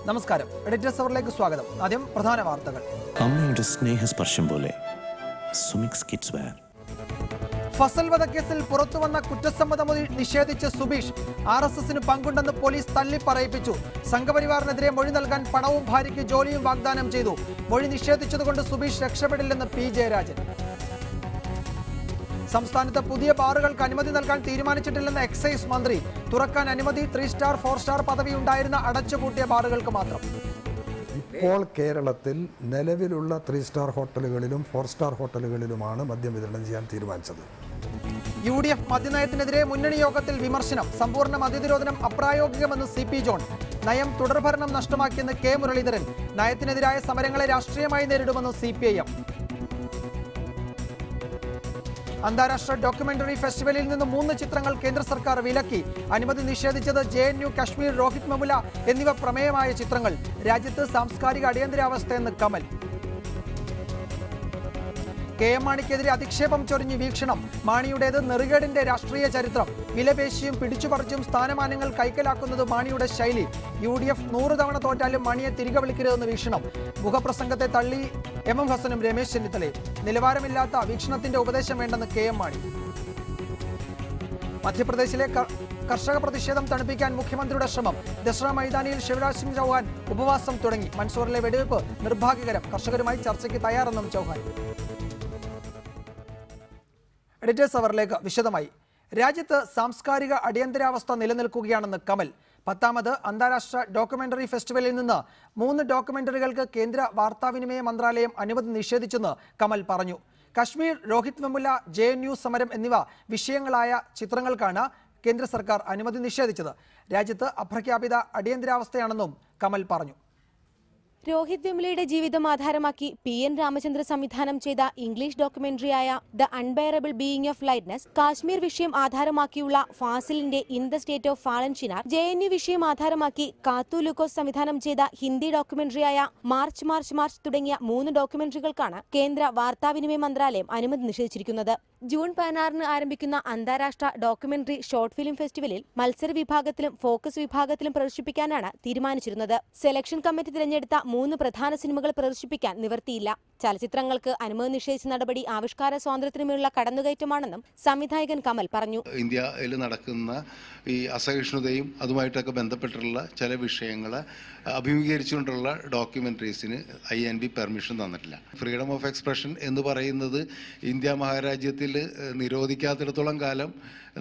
നമസ്കാരം. എഡിറ്റേഴ്സ് അവറിലേക്ക് സ്വാഗതം. ആദ്യം പ്രധാന വാർത്തകൾ. അമ്മയുടെ സ്നേഹസ്പർശം പോലെ സുമിക്സ് കിഡ്സ് വെയർ. ഫസൽ വധക്കേസിൽ പുറത്തുവന്ന കുറ്റസമ്മതം നിഷേധിച്ച് സുബീഷ്. RSSന് പങ്കുണ്ടെന്ന് പോലീസ് തള്ളിപ്പറയിപ്പിച്ചു. സംഘപരിവാറിനെതിരെ മൊഴി നൽകാൻ പണവും ഭാര്യയ്ക്ക് ജോലിയും വാഗ്ദാനം ചെയ്തു. മൊഴി നിഷേധിച്ചതുകൊണ്ട് സുബീഷ് രക്ഷപ്പെടില്ലെന്ന് P. ജയരാജൻ. സംസ്ഥാനത്ത് പുതിയ ബാറുകൾക്ക് അനുമതി നൽകാൻ തീരുമാനിച്ചിട്ടില്ലെന്ന് എക്സൈസ് മന്ത്രി. തുറക്കാൻ അനുമതി 3 സ്റ്റാർ 4 സ്റ്റാർ പദവി ഉണ്ടായിരുന്ന അടച്ചുപൂട്ടിയ ബാറുകൾക്ക് മാത്രം. ഇപ്പോൾ കേരളത്തിൽ നിലവിലുള്ള 3 സ്റ്റാർ ഹോട്ടലുകളിലും 4 സ്റ്റാർ ഹോട്ടലുകളിലുമാണ് മദ്യം വിതരണം ചെയ്യാൻ തീരുമാനിച്ചത്. UDF മദ്യനയത്തിനെതിരെ മുന്നണി യോഗത്തിൽ വിമർശനം. സമ്പൂർണ്ണ മദ്യനിരോധനം അപ്രായോഗികമെന്ന് CP ജോൺ. നയം തുടർഭരണം നഷ്ടമാക്കിയെന്ന് K. മുരളീധരൻ. നയത്തിനെതിരായ സമരങ്ങളെ രാഷ്ട്രീയമായി നേരിടുമെന്ന് CPIM. അന്താരാഷ്ട്ര ഡോക്യുമെന്ററി ഫെസ്റ്റിവലിൽ നിന്ന് 3 ചിത്രങ്ങൾ കേന്ദ്ര സർക്കാർ വിലക്കി. അനുമതി നിഷേധിച്ചത് JNU, കശ്മീർ, രോഹിത് വെമുല എന്നിവ പ്രമേയമായ ചിത്രങ്ങൾ. രാജ്യത്ത് സാംസ്കാരിക അടിയന്തരാവസ്ഥയെന്ന് കമൽ. KM മാണിക്കെതിരെ അധിക്ഷേപം ചൊരിഞ്ഞ് വീക്ഷണം. മാണിയുടേത് നെറുകേടിന്റെ രാഷ്ട്രീയ ചരിത്രം. വിലപേശിയും പിടിച്ചുപറിച്ചും സ്ഥാനമാനങ്ങൾ കൈക്കലാക്കുന്നത് മാണിയുടെ ശൈലി. UDF 100 തവണ തോറ്റാലും മാണിയെ തിരികെ വിളിക്കരുതെന്ന് വീക്ഷണം. മുഖപ്രസംഗത്തെ തള്ളി MM ഹസനും രമേശ് ചെന്നിത്തലയും. നിലവാരമില്ലാത്ത വീക്ഷണത്തിന്റെ ഉപദേശം വേണ്ടെന്ന് KM മാണി. മധ്യപ്രദേശിലെ കർഷക പ്രതിഷേധം തണുപ്പിക്കാൻ മുഖ്യമന്ത്രിയുടെ ശ്രമം. ദസറ മൈതാനിയിൽ ശിവരാജ് സിംഗ് ചൗഹാൻ ഉപവാസം തുടങ്ങി. മൻസൂറിലെ വെടിവെപ്പ് നിർഭാഗ്യകരം. കർഷകരുമായി ചർച്ചയ്ക്ക് തയ്യാറെന്നും ചൗഹാൻ. എഡിറ്റേഴ്സ് അവറിലേക്ക് വിശദമായി. രാജ്യത്ത് സാംസ്കാരിക അടിയന്തരാവസ്ഥ നിലനിൽക്കുകയാണെന്ന് കമൽ. 10ാമത് അന്താരാഷ്ട്ര ഡോക്യുമെന്ററി ഫെസ്റ്റിവലിൽ നിന്ന് 3 ഡോക്യുമെന്ററികൾക്ക് കേന്ദ്ര വാർത്താവിനിമയ മന്ത്രാലയം അനുമതി നിഷേധിച്ചെന്ന് കമൽ പറഞ്ഞു. കശ്മീർ, രോഹിത് വെമുല, JNU സമരം എന്നിവ വിഷയങ്ങളായ ചിത്രങ്ങൾക്കാണ് കേന്ദ്ര സർക്കാർ അനുമതി നിഷേധിച്ചത്. രാജ്യത്ത് അപ്രഖ്യാപിത അടിയന്തരാവസ്ഥയാണെന്നും കമൽ പറഞ്ഞു. രോഹിത് വെമുലയുടെ ജീവിതം ആധാരമാക്കി PN രാമചന്ദ്ര സംവിധാനം ചെയ്ത ഇംഗ്ലീഷ് ഡോക്യുമെന്ററിയായ the unbearable being of lightness, Kashmir വിഷയം ആധാരമാക്കിയുള്ള ഫാസിലിന്റെ in the state of fallen Chinar, JNU വിഷയം ആധാരമാക്കി കാത്തു ലൂക്കോസ് സംവിധാനം ചെയ്ത ഹിന്ദി ഡോക്യുമെന്ററിയായ മാർച്ച് മാർച്ച് മാർച്ച് തുടങ്ങിയ 3 ഡോക്യുമെന്ററികൾക്കാണ് കേന്ദ്ര വാർത്താവിനിമയ മന്ത്രാലയം അനുമതി നിഷേധിച്ചിരിക്കുന്നത്. ജൂൺ 16-ന് ആരംഭിക്കുന്ന അന്താരാഷ്ട്ര ഡോക്യുമെന്ററി ഷോർട്ട് ഫിലിം ഫെസ്റ്റിവലിൽ മത്സര വിഭാഗത്തിലും ഫോക്കസ് വിഭാഗത്തിലും പ്രദർശിപ്പിക്കാനാണ് തീരുമാനിച്ചിരുന്നത്. സെലക്ഷൻ കമ്മിറ്റി തിരഞ്ഞെടുത്ത 3 പ്രധാന സിനിമകൾ പ്രദർശിപ്പിക്കാൻ നിവർത്തിയില്ല. ചലച്ചിത്രങ്ങൾക്ക് അനുമതി നിഷേധിച്ച നടപടി ആവിഷ്കാര സ്വാതന്ത്ര്യത്തിനുമുള്ള കടന്നുകയറ്റമാണെന്നും സംവിധായകൻ കമൽ പറഞ്ഞു. ഇന്ത്യയിൽ നടക്കുന്ന ഈ അസഹിഷ്ണുതയും അതുമായിട്ടൊക്കെ ബന്ധപ്പെട്ടിട്ടുള്ള ചില വിഷയങ്ങൾ അഭിമുഖീകരിച്ചുകൊണ്ടുള്ള ഡോക്യുമെന്ററീസിന് INB പെർമിഷൻ തന്നിട്ടില്ല. ഫ്രീഡം ഓഫ് എക്സ്പ്രഷൻ എന്ന് പറയുന്നത് ഇന്ത്യ മഹാരാജ്യത്തിൽ നിരോധിക്കാത്തിടത്തോളം കാലം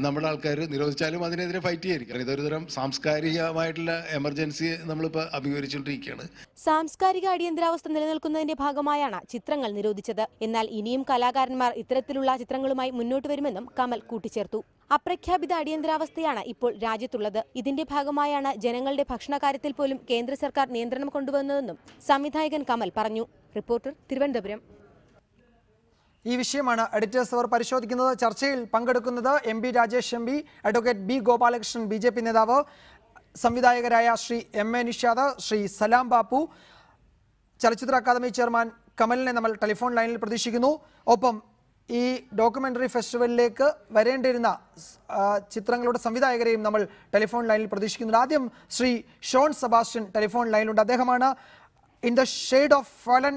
നമ്മുടെ ആൾക്കാർ നിരോധിച്ചാലും അതിനെതിരെ ഫൈറ്റ് ചെയ്യായിരിക്കും. ഇതൊരു തരം സാംസ്കാരികമായിട്ടുള്ള എമർജൻസി നമ്മളിപ്പോൾ അഭിമുഖീകരിച്ചുകൊണ്ടിരിക്കുകയാണ്. സാംസ്കാരിക അടിയന്തരാവസ്ഥ നിലനിൽക്കുന്നതിന്റെ ഭാഗമായാണ് ചിത്രങ്ങൾ നിരോധിച്ചത്. എന്നാൽ ഇനിയും കലാകാരന്മാർ ഇത്തരത്തിലുള്ള ചിത്രങ്ങളുമായി മുന്നോട്ട് വരുമെന്നും കമൽ കൂട്ടിച്ചേർത്തു. അപ്രഖ്യാപിത അടിയന്തരാവസ്ഥയാണ് ഇപ്പോൾ രാജ്യത്തുള്ളത്. ഇതിന്റെ ഭാഗമായാണ് ജനങ്ങളുടെ ഭക്ഷണകാര്യത്തിൽ പോലും കേന്ദ്ര സർക്കാർ നിയന്ത്രണം കൊണ്ടുവന്നതെന്നും സംവിധായകൻ കമൽ പറഞ്ഞു. റിപ്പോർട്ടർ, തിരുവനന്തപുരം. ഈ വിഷയമാണ് എഡിറ്റേഴ്സ് അവർ പരിശോധിക്കുന്നത്. ചർച്ചയിൽ പങ്കെടുക്കുന്നത് MP Rajesh MP, advocate B. Gopalakrishnan BJP നേതാവ്, സംവിധായകരായ ശ്രീ MA നിഷാദ്, ശ്രീ സലാം ബാപ്പു, ചലച്ചിത്ര അക്കാദമി ചെയർമാൻ കമലിനെ നമ്മൾ ടെലിഫോൺ ലൈനിൽ പ്രതീക്ഷിക്കുന്നു. ഒപ്പം ഈ ഡോക്യുമെന്ററി ഫെസ്റ്റിവലിലേക്ക് വരേണ്ടിരുന്ന ചിത്രങ്ങളുടെ സംവിധായകരെയും നമ്മൾ ടെലിഫോൺ ലൈനിൽ പ്രതീക്ഷിക്കുന്നു. ആദ്യം ശ്രീ ഷോൺ സെബാസ്റ്റ്യൻ ടെലിഫോൺ ലൈനിലുണ്ട്. അദ്ദേഹമാണ് in the shade of fallen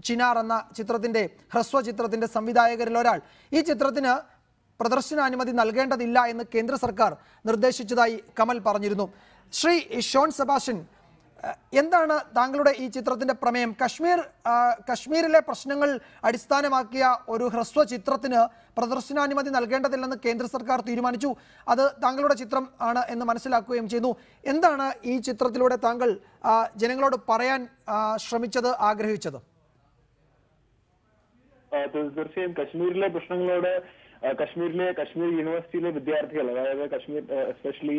Chinar എന്ന ചിത്രത്തിൻ്റെ ഹ്രസ്വ ചിത്രത്തിൻ്റെ സംവിധായകരിൽ ഒരാൾ. ഈ ചിത്രത്തിന് പ്രദർശനാനുമതി നൽകേണ്ടതില്ല എന്ന് കേന്ദ്ര സർക്കാർ നിർദ്ദേശിച്ചതായി കമൽ പറഞ്ഞിരുന്നു. ശ്രീ ഷോൺ സെബാസ്റ്റ്യൻ, എന്താണ് താങ്കളുടെ ഈ ചിത്രത്തിൻ്റെ പ്രമേയം? കശ്മീരിലെ പ്രശ്നങ്ങൾ അടിസ്ഥാനമാക്കിയ ഒരു ഹ്രസ്വ ചിത്രത്തിന് പ്രദർശനാനുമതി നൽകേണ്ടതില്ലെന്ന് കേന്ദ്ര സർക്കാർ തീരുമാനിച്ചു. അത് താങ്കളുടെ ചിത്രം ആണ് എന്ന് മനസ്സിലാക്കുകയും ചെയ്യുന്നു. എന്താണ് ഈ ചിത്രത്തിലൂടെ താങ്കൾ ജനങ്ങളോട് പറയാൻ ശ്രമിച്ചത്, ആഗ്രഹിച്ചത്? തീർച്ചയായും കശ്മീരിലെ പ്രശ്നങ്ങളോട് കശ്മീർ യൂണിവേഴ്സിറ്റിയിലെ വിദ്യാർത്ഥികൾ, അതായത് കശ്മീർ എസ്പെഷ്യലി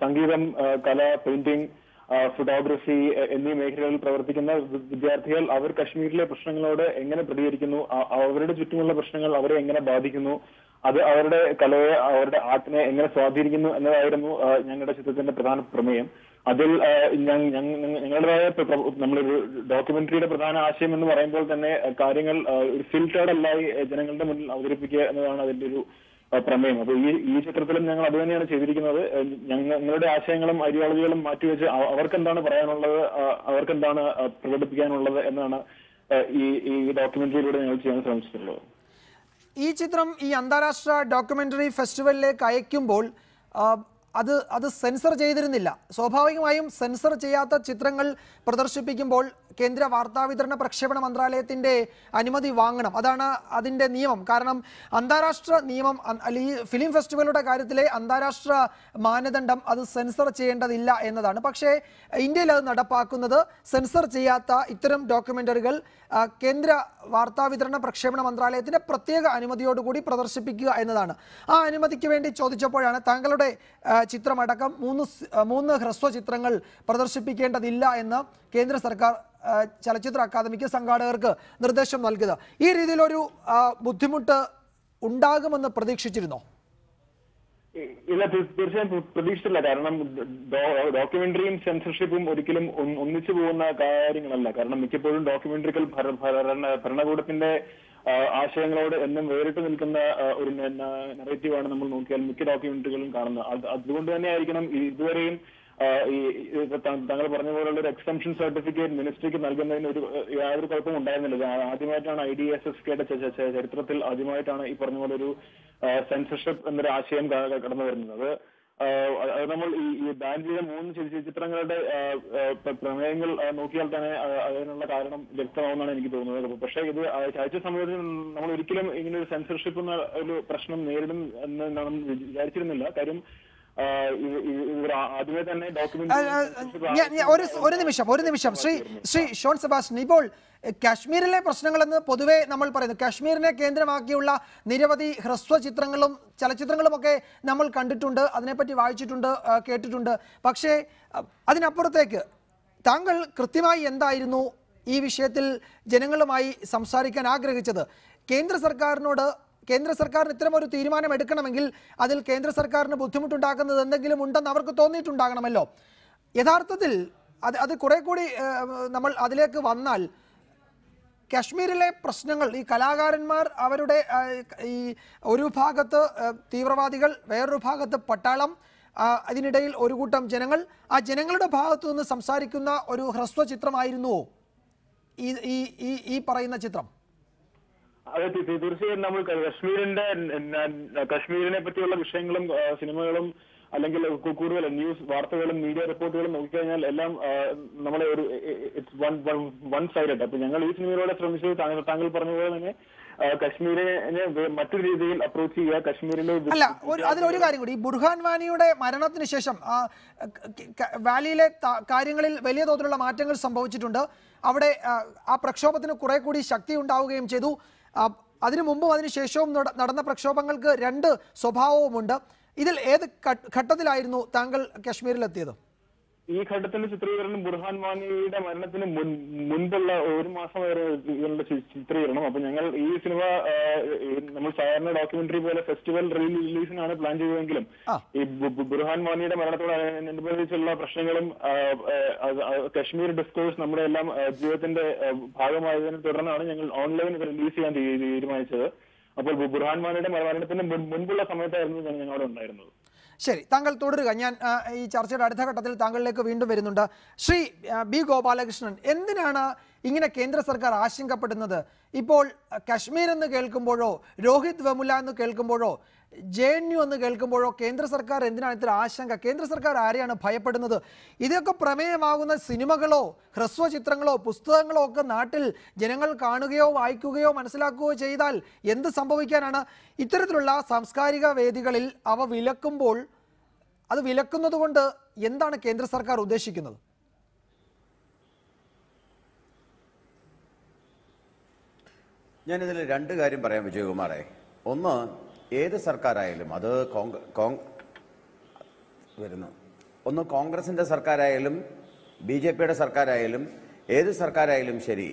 സംഗീതം, കല, പെയിന്റിംഗ്, ഫോട്ടോഗ്രാഫി എന്നീ മേഖലകളിൽ പ്രവർത്തിക്കുന്ന വിദ്യാർത്ഥികൾ അവർ കശ്മീരിലെ പ്രശ്നങ്ങളോട് എങ്ങനെ പ്രതികരിക്കുന്നു, അവരുടെ ചുറ്റുമുള്ള പ്രശ്നങ്ങൾ അവരെ എങ്ങനെ ബാധിക്കുന്നു, അത് അവരുടെ കലയെ, അവരുടെ ആർട്ടിനെ എങ്ങനെ സ്വാധീനിക്കുന്നു എന്നതായിരുന്നു ഞങ്ങളുടെ ചിത്രത്തിന്റെ പ്രധാന പ്രമേയം. അതിൽ ഞങ്ങളുടേതായ നമ്മളൊരു ഡോക്യുമെന്ററിയുടെ പ്രധാന ആശയം എന്ന് പറയുമ്പോൾ തന്നെ കാര്യങ്ങൾ ഒരു ഫിൽറ്റേർഡ് അല്ലായി ജനങ്ങളുടെ മുന്നിൽ അവതരിപ്പിക്കുക എന്നതാണ് അതിന്റെ ഒരു പ്രമേയം. അപ്പൊ ഈ ചിത്രത്തിലും ഞങ്ങൾ അത് തന്നെയാണ് ചെയ്തിരിക്കുന്നത്. ഞങ്ങളുടെ ആശയങ്ങളും ഐഡിയോളജികളും മാറ്റിവെച്ച് അവർക്ക് എന്താണ് പറയാനുള്ളത്, അവർക്ക് എന്താണ് പ്രകടിപ്പിക്കാനുള്ളത് എന്നാണ് ഈ ഡോക്യുമെന്ററിയിലൂടെ ഞങ്ങൾ ചെയ്യാൻ ശ്രമിച്ചിട്ടുള്ളത്. ഈ ചിത്രം ഈ അന്താരാഷ്ട്ര ഡോക്യുമെന്ററി ഫെസ്റ്റിവലിലേക്ക് അയക്കുമ്പോൾ അത് സെൻസർ ചെയ്തിരുന്നില്ല. സ്വാഭാവികമായും സെൻസർ ചെയ്യാത്ത ചിത്രങ്ങൾ പ്രദർശിപ്പിക്കുമ്പോൾ കേന്ദ്ര വാർത്താവിതരണ പ്രക്ഷേപണ മന്ത്രാലയത്തിൻ്റെ അനുമതി വാങ്ങണം. അതാണ് അതിൻ്റെ നിയമം. കാരണം അന്താരാഷ്ട്ര നിയമം അല്ലെങ്കിൽ ഫിലിം ഫെസ്റ്റിവലുടെ കാര്യത്തിലെ അന്താരാഷ്ട്ര മാനദണ്ഡം അത് സെൻസർ ചെയ്യേണ്ടതില്ല എന്നതാണ്. പക്ഷേ ഇന്ത്യയിൽ അത് നടപ്പാക്കുന്നത് സെൻസർ ചെയ്യാത്ത ഇത്തരം ഡോക്യുമെൻ്ററികൾ കേന്ദ്ര വാർത്താവിതരണ പ്രക്ഷേപണ മന്ത്രാലയത്തിൻ്റെ പ്രത്യേക അനുമതിയോടുകൂടി പ്രദർശിപ്പിക്കുക എന്നതാണ്. ആ അനുമതിക്ക് വേണ്ടി ചോദിച്ചപ്പോഴാണ് താങ്കളുടെ ചിത്രമടക്കം മൂന്ന് ഹ്രസ്വ ചിത്രങ്ങൾ പ്രദർശിപ്പിക്കേണ്ടതില്ല എന്ന് കേന്ദ്ര സർക്കാർ ചലച്ചിത്ര അക്കാദമിക്ക് സംഘാടകർക്ക് നിർദ്ദേശം നൽകുക. ഈ രീതിയിലൊരു ബുദ്ധിമുട്ട് ഉണ്ടാകുമെന്ന് പ്രതീക്ഷിച്ചിരുന്നോ? ഇല്ല, തീർച്ചയായും പ്രതീക്ഷിച്ചില്ല. കാരണം ഡോക്യുമെന്ററിയും സെൻസർഷിപ്പും ഒരിക്കലും ഒന്നിച്ചു പോകുന്ന കാര്യങ്ങളല്ല. കാരണം മിക്കപ്പോഴും ഡോക്യുമെന്ററികൾ ഭരണകൂടത്തിന്റെ ആശയങ്ങളോട് എന്നും വേറിട്ട് നിൽക്കുന്ന ഒരു നെറേറ്റീവാണ് നമ്മൾ നോക്കിയാൽ മിക്ക ഡോക്യുമെന്ററികളും കാണുന്നത്. അതുകൊണ്ട് തന്നെ ആയിരിക്കണം ഇതുവരെയും താങ്കൾ പറഞ്ഞ പോലുള്ള ഒരു എക്സംഷൻ സർട്ടിഫിക്കറ്റ് മിനിസ്ട്രിക്ക് നൽകുന്നതിന് യാതൊരു കുഴപ്പവും ഉണ്ടായിരുന്നില്ല. ആദ്യമായിട്ടാണ് IDSSKയുടെ ചരിത്രത്തിൽ ആദ്യമായിട്ടാണ് ഈ പറഞ്ഞ പോലെ ഒരു സെൻസർഷിപ്പ് എന്നൊരു ആശയം കടന്നു വരുന്നത്. അത് നമ്മൾ ഈ ബാൻ ചെയ്ത 3 ചിത്രങ്ങളുടെ പ്രമേയങ്ങൾ നോക്കിയാൽ തന്നെ അതിനുള്ള കാരണം വ്യക്തമാവുമെന്നാണ് എനിക്ക് തോന്നുന്നത്. പക്ഷേ ഇത് അയച്ച സമയത്ത് നമ്മൾ ഒരിക്കലും ഇങ്ങനെ ഒരു സെൻസർഷിപ്പ് എന്ന ഒരു പ്രശ്നം നേരിടും എന്ന് നാം വിചാരിച്ചിരുന്നില്ല. കാര്യം ആദ്യമേ തന്നെ ഒരു നിമിഷം ശ്രീ ഷോൺ സെബാസ്റ്റ്യൻ, ഇപ്പോൾ കാശ്മീരിലെ പ്രശ്നങ്ങളെന്ന് പൊതുവെ നമ്മൾ പറയുന്നു. കാശ്മീരിനെ കേന്ദ്രമാക്കിയുള്ള നിരവധി ഹ്രസ്വ ചിത്രങ്ങളും ചലച്ചിത്രങ്ങളുമൊക്കെ നമ്മൾ കണ്ടിട്ടുണ്ട്, അതിനെപ്പറ്റി വായിച്ചിട്ടുണ്ട്, കേട്ടിട്ടുണ്ട്. പക്ഷേ അതിനപ്പുറത്തേക്ക് താങ്കൾ കൃത്യമായി എന്തായിരുന്നു ഈ വിഷയത്തിൽ ജനങ്ങളുമായി സംസാരിക്കാൻ ആഗ്രഹിച്ചത്? കേന്ദ്ര സർക്കാരിന് ഇത്തരമൊരു തീരുമാനം എടുക്കണമെങ്കിൽ അതിൽ കേന്ദ്ര സർക്കാരിന് ബുദ്ധിമുട്ടുണ്ടാക്കുന്നത് എന്തെങ്കിലും ഉണ്ടെന്ന് അവർക്ക് തോന്നിയിട്ടുണ്ടാകണമല്ലോ. യഥാർത്ഥത്തിൽ അത് കുറെ കൂടി നമ്മൾ അതിലേക്ക് വന്നാൽ കാശ്മീരിലെ പ്രശ്നങ്ങൾ, ഈ കലാകാരന്മാർ അവരുടെ ഈ ഒരു ഭാഗത്ത് തീവ്രവാദികൾ, വേറൊരു ഭാഗത്ത് പട്ടാളം, അതിനിടയിൽ ഒരു കൂട്ടം ജനങ്ങൾ, ആ ജനങ്ങളുടെ ഭാഗത്തു നിന്ന് സംസാരിക്കുന്ന ഒരു ഹ്രസ്വ ചിത്രമായിരുന്നുവോ ഈ പറയുന്ന ചിത്രം? അതെ, തീർച്ചയായും നമ്മൾ കശ്മീരിനെ പറ്റിയുള്ള വിഷയങ്ങളും സിനിമകളും അല്ലെങ്കിൽ കൂടുതൽ ന്യൂസ് വാർത്തകളും മീഡിയ റിപ്പോർട്ടുകളും നോക്കിക്കഴിഞ്ഞാൽ എല്ലാം നമ്മളെ ഒരു വൺ സൈഡഡ്. അപ്പൊ ഞങ്ങൾ ഈ സിനിമയിലൂടെ ശ്രമിച്ചത് താങ്കൾ പറഞ്ഞ പോലെ തന്നെ കശ്മീരിനെ മറ്റൊരു രീതിയിൽ അപ്രോച്ച് ചെയ്യുക. കശ്മീരിലെ അല്ല, അതിലൊരു കാര്യം കൂടി, ബുർഹാൻ വാനിയുടെ മരണത്തിന് ശേഷം വാലിയിലെ കാര്യങ്ങളിൽ വലിയ തോതിലുള്ള മാറ്റങ്ങൾ സംഭവിച്ചിട്ടുണ്ട്. അവിടെ ആ പ്രക്ഷോഭത്തിന് കുറെ കൂടി ശക്തി ഉണ്ടാവുകയും ചെയ്തു. അതിനു മുമ്പും അതിനുശേഷവും നടന്ന പ്രക്ഷോഭങ്ങൾക്ക് 2 സ്വഭാവവുമുണ്ട്. ഇതിൽ ഏത് ഘട്ടത്തിലായിരുന്നു താങ്കൾ കാശ്മീരിലെത്തിയത്? ഈ ഘട്ടത്തിന്റെ ചിത്രീകരണം ബുർഹാൻ വാനിയുടെ മരണത്തിന് മുൻപുള്ള 1 മാസം വരെ ഇതിനുള്ള ചിത്രീകരണം. അപ്പൊ ഞങ്ങൾ ഈ സിനിമ നമ്മൾ സാധാരണ ഡോക്യുമെന്ററി പോലെ ഫെസ്റ്റിവൽ റിലീസിനാണ് പ്ലാൻ ചെയ്തതെങ്കിലും ഈ ബുർഹാൻ വാനിയുടെ മരണത്തോടനുബന്ധിച്ചുള്ള പ്രശ്നങ്ങളും കശ്മീർ ഡിസ്കോഴ്സ് നമ്മുടെ എല്ലാം ജീവിതത്തിന്റെ ഭാഗമായതിനെ തുടർന്നാണ് ഞങ്ങൾ ഓൺലൈൻ റിലീസ് ചെയ്യാൻ തീരുമാനിച്ചത്. അപ്പോൾ ബുർഹാൻ വാനിയുടെ മരണത്തിന് മുൻപുള്ള സമയത്തായിരുന്നു ഞങ്ങളവിടെ ഉണ്ടായിരുന്നത്. ശരി, താങ്കൾ തുടരുക. ഞാൻ ഈ ചർച്ചയുടെ അടുത്ത ഘട്ടത്തിൽ താങ്കളിലേക്ക് വീണ്ടും വരുന്നുണ്ട്. ശ്രീ ബി ഗോപാലകൃഷ്ണൻ, എന്തിനാണ് ഇങ്ങനെ കേന്ദ്ര സർക്കാർ ആശങ്കപ്പെടുന്നത്? ഇപ്പോൾ കശ്മീർ എന്ന് കേൾക്കുമ്പോഴോ, രോഹിത് വെമുല എന്ന് കേൾക്കുമ്പോഴോ, JNU എന്ന് കേൾക്കുമ്പോഴോ കേന്ദ്ര സർക്കാർ എന്തിനാണ് ഇത്ര ആശങ്ക? കേന്ദ്ര സർക്കാർ ആരെയാണ് ഭയപ്പെടുന്നത്? ഇതൊക്കെ പ്രമേയമാകുന്ന സിനിമകളോ ഹ്രസ്വ ചിത്രങ്ങളോ പുസ്തകങ്ങളോ ഒക്കെ നാട്ടിൽ ജനങ്ങൾ കാണുകയോ വായിക്കുകയോ മനസ്സിലാക്കുകയോ ചെയ്താൽ എന്ത് സംഭവിക്കാനാണ്? ഇത്തരത്തിലുള്ള സാംസ്കാരിക വേദികളിൽ അവ വിലക്കുമ്പോൾ അത് വിലക്കുന്നത് കൊണ്ട് എന്താണ് കേന്ദ്ര സർക്കാർ ഉദ്ദേശിക്കുന്നത്? ഞാനിതിൽ 2 കാര്യം പറയാം വിജയകുമാറെ. ഒന്ന്, ഏത് സർക്കാരായാലും അത് ഒന്ന് കോൺഗ്രസിൻ്റെ സർക്കാരായാലും BJPയുടെ സർക്കാരായാലും ഏത് സർക്കാരായാലും ശരി,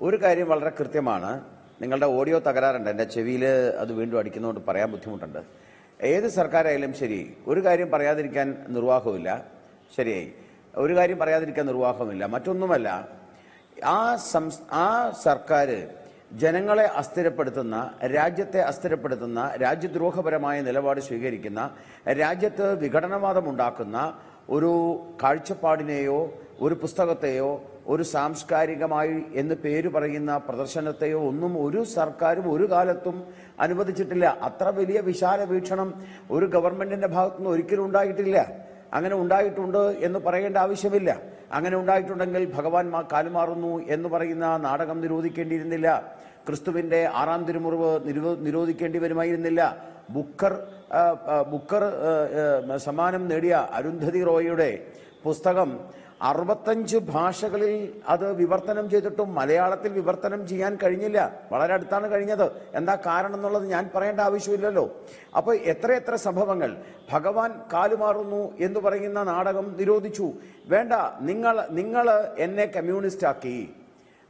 ഒരു കാര്യം വളരെ കൃത്യമാണ്. നിങ്ങളുടെ ഓഡിയോ തകരാറുണ്ട്, എൻ്റെ ചെവിയിൽ അത് വീണ്ടും അടിക്കുന്നതുകൊണ്ട് പറയാൻ ബുദ്ധിമുട്ടുണ്ട്. ഏത് സർക്കാരായാലും ശരി, ഒരു കാര്യം പറയാതിരിക്കാൻ നിർവാഹമില്ല. ശരിയായി, ഒരു കാര്യം പറയാതിരിക്കാൻ നിർവാഹമില്ല. മറ്റൊന്നുമല്ല, ആ സർക്കാർ ജനങ്ങളെ അസ്ഥിരപ്പെടുത്തുന്ന, രാജ്യത്തെ അസ്ഥിരപ്പെടുത്തുന്ന, രാജ്യദ്രോഹപരമായ നിലപാട് സ്വീകരിക്കുന്ന, രാജ്യത്ത് വിഘടനവാദം ഉണ്ടാക്കുന്ന ഒരു കാഴ്ചപ്പാടിനെയോ ഒരു പുസ്തകത്തെയോ ഒരു സാംസ്കാരികമായി എന്ന് പേര് പറയുന്ന പ്രദർശനത്തെയോ ഒന്നും ഒരു സർക്കാരും ഒരു കാലത്തും അനുവദിച്ചിട്ടില്ല. അത്ര വലിയ വിശാല വീക്ഷണം ഒരു ഗവൺമെന്റിന്റെ ഭാഗത്തുനിന്ന് ഒരിക്കലും ഉണ്ടായിട്ടില്ല. അങ്ങനെ ഉണ്ടായിട്ടുണ്ട് എന്ന് പറയേണ്ട ആവശ്യമില്ല. അങ്ങനെ ഉണ്ടായിട്ടുണ്ടെങ്കിൽ ഭഗവാൻ കാലുമാറുന്നു എന്ന് പറയുന്ന നാടകം നിരോധിക്കേണ്ടിയിരുന്നില്ല. ക്രിസ്തുവിന്റെ 6-ാം തിരുമുറിവ് നിരോധിക്കേണ്ടി വരുമായിരുന്നില്ല. ബുക്കർ സമ്മാനം നേടിയ അരുന്ധതി റോയിയുടെ പുസ്തകം 65 ഭാഷകളിൽ അത് വിവർത്തനം ചെയ്തിട്ടും മലയാളത്തിൽ വിവർത്തനം ചെയ്യാൻ കഴിഞ്ഞില്ല. വളരെ അടുത്താണ് കഴിഞ്ഞത്. എന്താ കാരണം എന്നുള്ളത് ഞാൻ പറയേണ്ട ആവശ്യമില്ലല്ലോ. അപ്പോൾ എത്രയെത്ര സംഭവങ്ങൾ. ഭഗവാൻ കാലുമാറുന്നു എന്ന് പറയുന്ന നാടകം നിരോധിച്ചു. വേണ്ട, നിങ്ങൾ എന്നെ കമ്മ്യൂണിസ്റ്റാക്കി,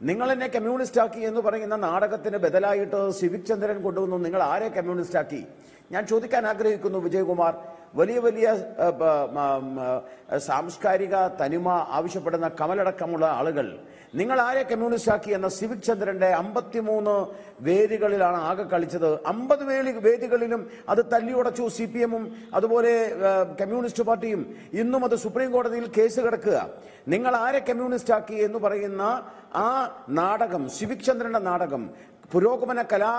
നിങ്ങൾ എന്നെ കമ്മ്യൂണിസ്റ്റാക്കി എന്ന് പറയുന്ന നാടകത്തിന് ബദലായിട്ട് സിവിക് ചന്ദ്രൻ കൊണ്ടുവന്നു. നിങ്ങൾ ആരെ കമ്മ്യൂണിസ്റ്റാക്കി? ഞാൻ ചോദിക്കാൻ ആഗ്രഹിക്കുന്നു വിജയകുമാർ. വലിയ വലിയ സാംസ്കാരിക തനിമ ആവശ്യപ്പെടുന്ന കമലടക്കമുള്ള ആളുകൾ നിങ്ങൾ ആരെ കമ്മ്യൂണിസ്റ്റാക്കി എന്ന സിവിക് ചന്ദ്രന്റെ 53 വേദികളിലാണ് ആകെ കളിച്ചത്. 50 വേദികളിലും അത് തല്ലിയുടച്ചു CPM-ഉം അതുപോലെ കമ്മ്യൂണിസ്റ്റ് പാർട്ടിയും. ഇന്നും അത് സുപ്രീം കോടതിയിൽ കേസ് കിടക്കുക. നിങ്ങൾ ആരെ കമ്മ്യൂണിസ്റ്റാക്കി എന്ന് പറയുന്ന ആ നാടകം, സിവിക് ചന്ദ്രന്റെ നാടകം, പുരോഗമന കലാ